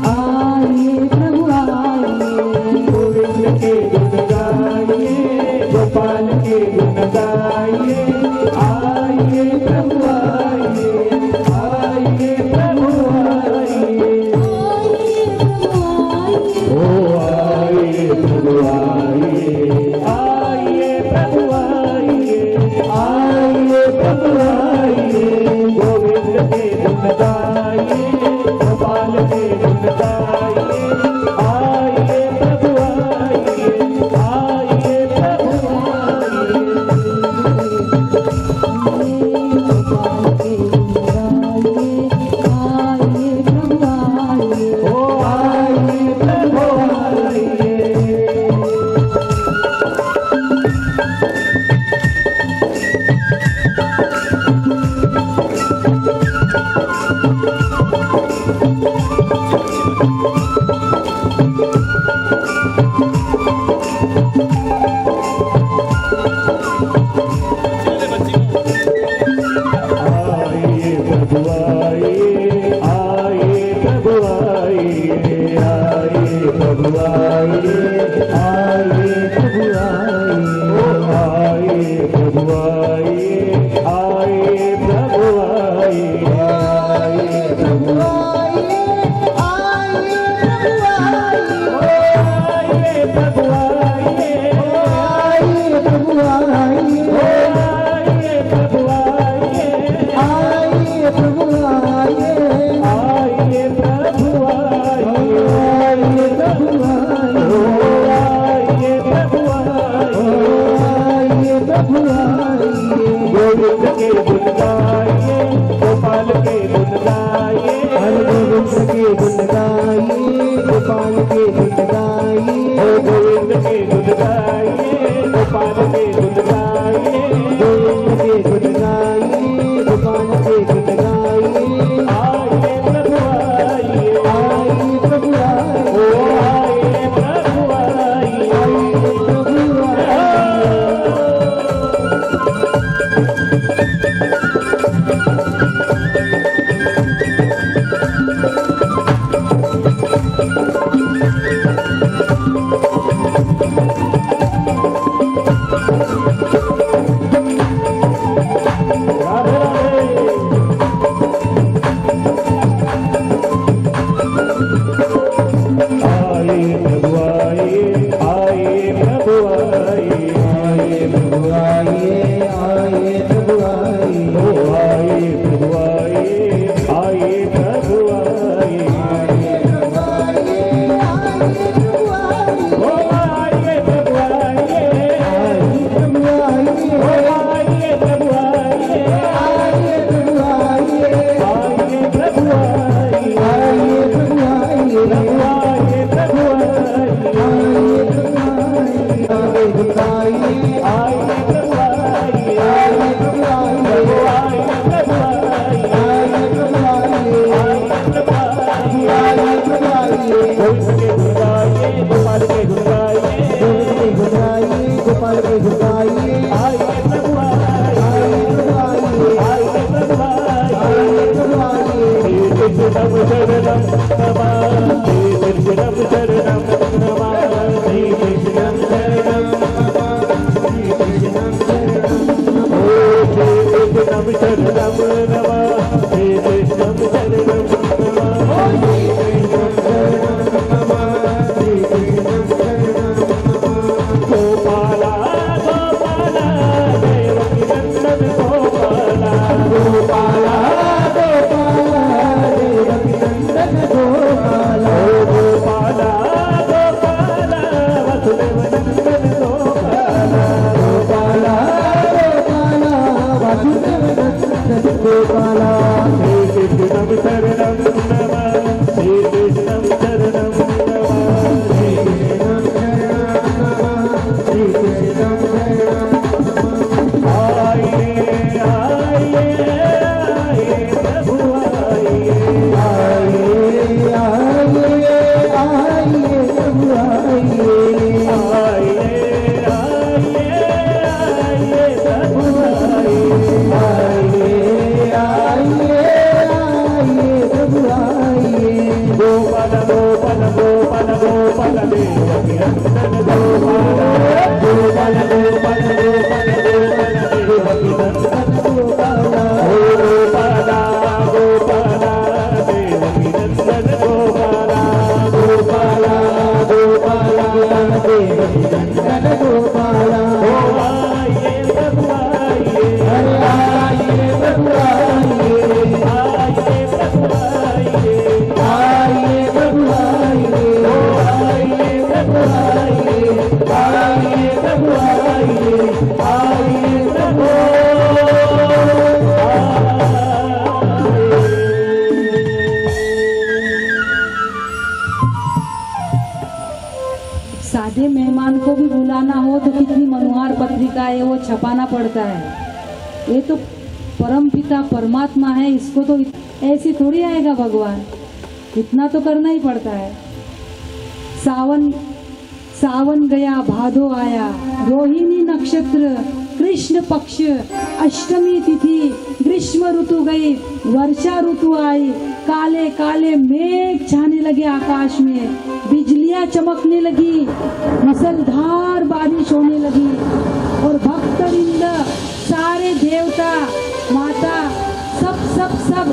आइए प्रभु आइए, गोविंद के गुण गाइए, गोपाल के गुण गाइए। आइए प्रभु आइए। आइए प्रभु आइए। आइए प्रभु आइए, ओ आइए प्रभु आइए। आइए प्रभु आइए। गोविंद के गुण गाइए, गोपाल के गुण गाइए। आइए प्रभु आइए, आइए प्रभु आइए, आइए प्रभु आइए, आइए प्रभु आइए, आइए प्रभु आइए, आइए प्रभु आइए, आइए प्रभु आइए प्रभु आइए, आइए प्रभु आइए, आइए प्रभु आइए, आइए प्रभु आइए, आइए प्रभु आइए, आइए प्रभु आइए, आइए प्रभु आइए, आइए प्रभु आइए। गोविंद के गुण गाइए, गोपाल के गुण गाइए, हर गोविंद के गुण गाइए, गोपाल के गुण गाइए, गोविंद के गुण गाइए, गोपाल के गुण गाइए, गोविंद के गुण गाइए, गोपाल के गुण गाइए। आइए प्रभु आइए, आइए प्रभु आइए, ओ आइए प्रभु आइए, आइए प्रभु आइए। राधे राधे। आइए प्रभु आइए, आइए प्रभु आइए, आइए प्रभु आइए, आइए प्रभु आइए, ओ आइए प्रभु आइए, आइए प्रभु आइए, आइए प्रभु आइए, ओ आइए प्रभु आइए, आइए प्रभु आइए, ओ आइए प्रभु आइए, आइए प्रभु आइए, आइए प्रभु आइए, आइए प्रभु आइए, आइए प्रभु गोपाल के गुण गाइए, गोपाल के गुण गाइए, आइए प्रभु आइए, आइए प्रभु आइए, आइए प्रभु आइए। कृष्णम शरणम नमः, कृष्णम शरणम नमः, कृष्णम शरणम नमः, कृष्णम शरणम नमः, कृष्णम शरणम नमः, कृष्णम शरणम नमः, कृष्णम शरणम नमः, कृष्णम शरणम नमः। गोपाला गोपाला देवकी नंदन गोपाला, गोपाला गोपाला देवकी नंदन गोपाला, गोपाला गोपाला वसुदेव नंदन गोपाला, गोपाला गोपाला वसुदेव नंदन गोपाला। श्री कृष्णम शरणम नमः, श्री कृष्णम शरणम नमः, श्री कृष्णम शरणम नमः, श्री कृष्णम शरणम नमः। आइए आइए आइए प्रभु आइए, आइए आइए आइए प्रभु आइए, आइए आइए आइए प्रभु आइए, आइए आइए आइए प्रभु आइए। गोपाल गोपाल गोपाल गोपाल देवकी नंदन गोपाल, गोपाल गोपाल गोपाल गोपाल देवकी नंदन गोपाल, गोपाला गोपाला देवकी नंदन गोपाल, गोपाला गोपाला देवकी नंदन गोपाल। ओ आइए प्रभु आइए, अरे आइए प्रभु आइए, आइए प्रभु आइए, आइए प्रभु आइए, ओ आइए प्रभु आइए, आइए प्रभु आइए, आइए प्रभु सादे मेहमान को भी बुलाना हो तो कितनी मनोहार पत्रिका है वो छपाना पड़ता है। ये तो परम पिता परमात्मा है, इसको तो ऐसी थोड़ी आएगा भगवान, इतना तो करना ही पड़ता है। सावन गया भादो आया, रोहिणी नक्षत्र, कृष्ण पक्ष, अष्टमी तिथि, ग्रीष्म ऋतु गई, वर्षा ऋतु आई, काले काले मेघ छाने लगे आकाश में, बिजलियां चमकने लगी, मूसलधार बारिश होने लगी और भक्तवृंद, सारे देवता, माता, सब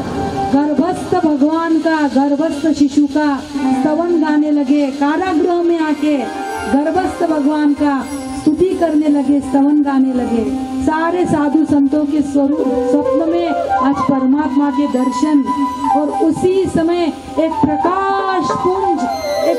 गर्भस्थ भगवान का, गर्भस्थ शिशु का स्तवन गाने लगे। कारागृह में आके गर्भस्थ भगवान का स्तुति करने लगे, स्तवन गाने लगे। सारे साधु संतों के स्वप्न में आज परमात्मा के दर्शन, और उसी समय एक प्रकाश पुंज, एक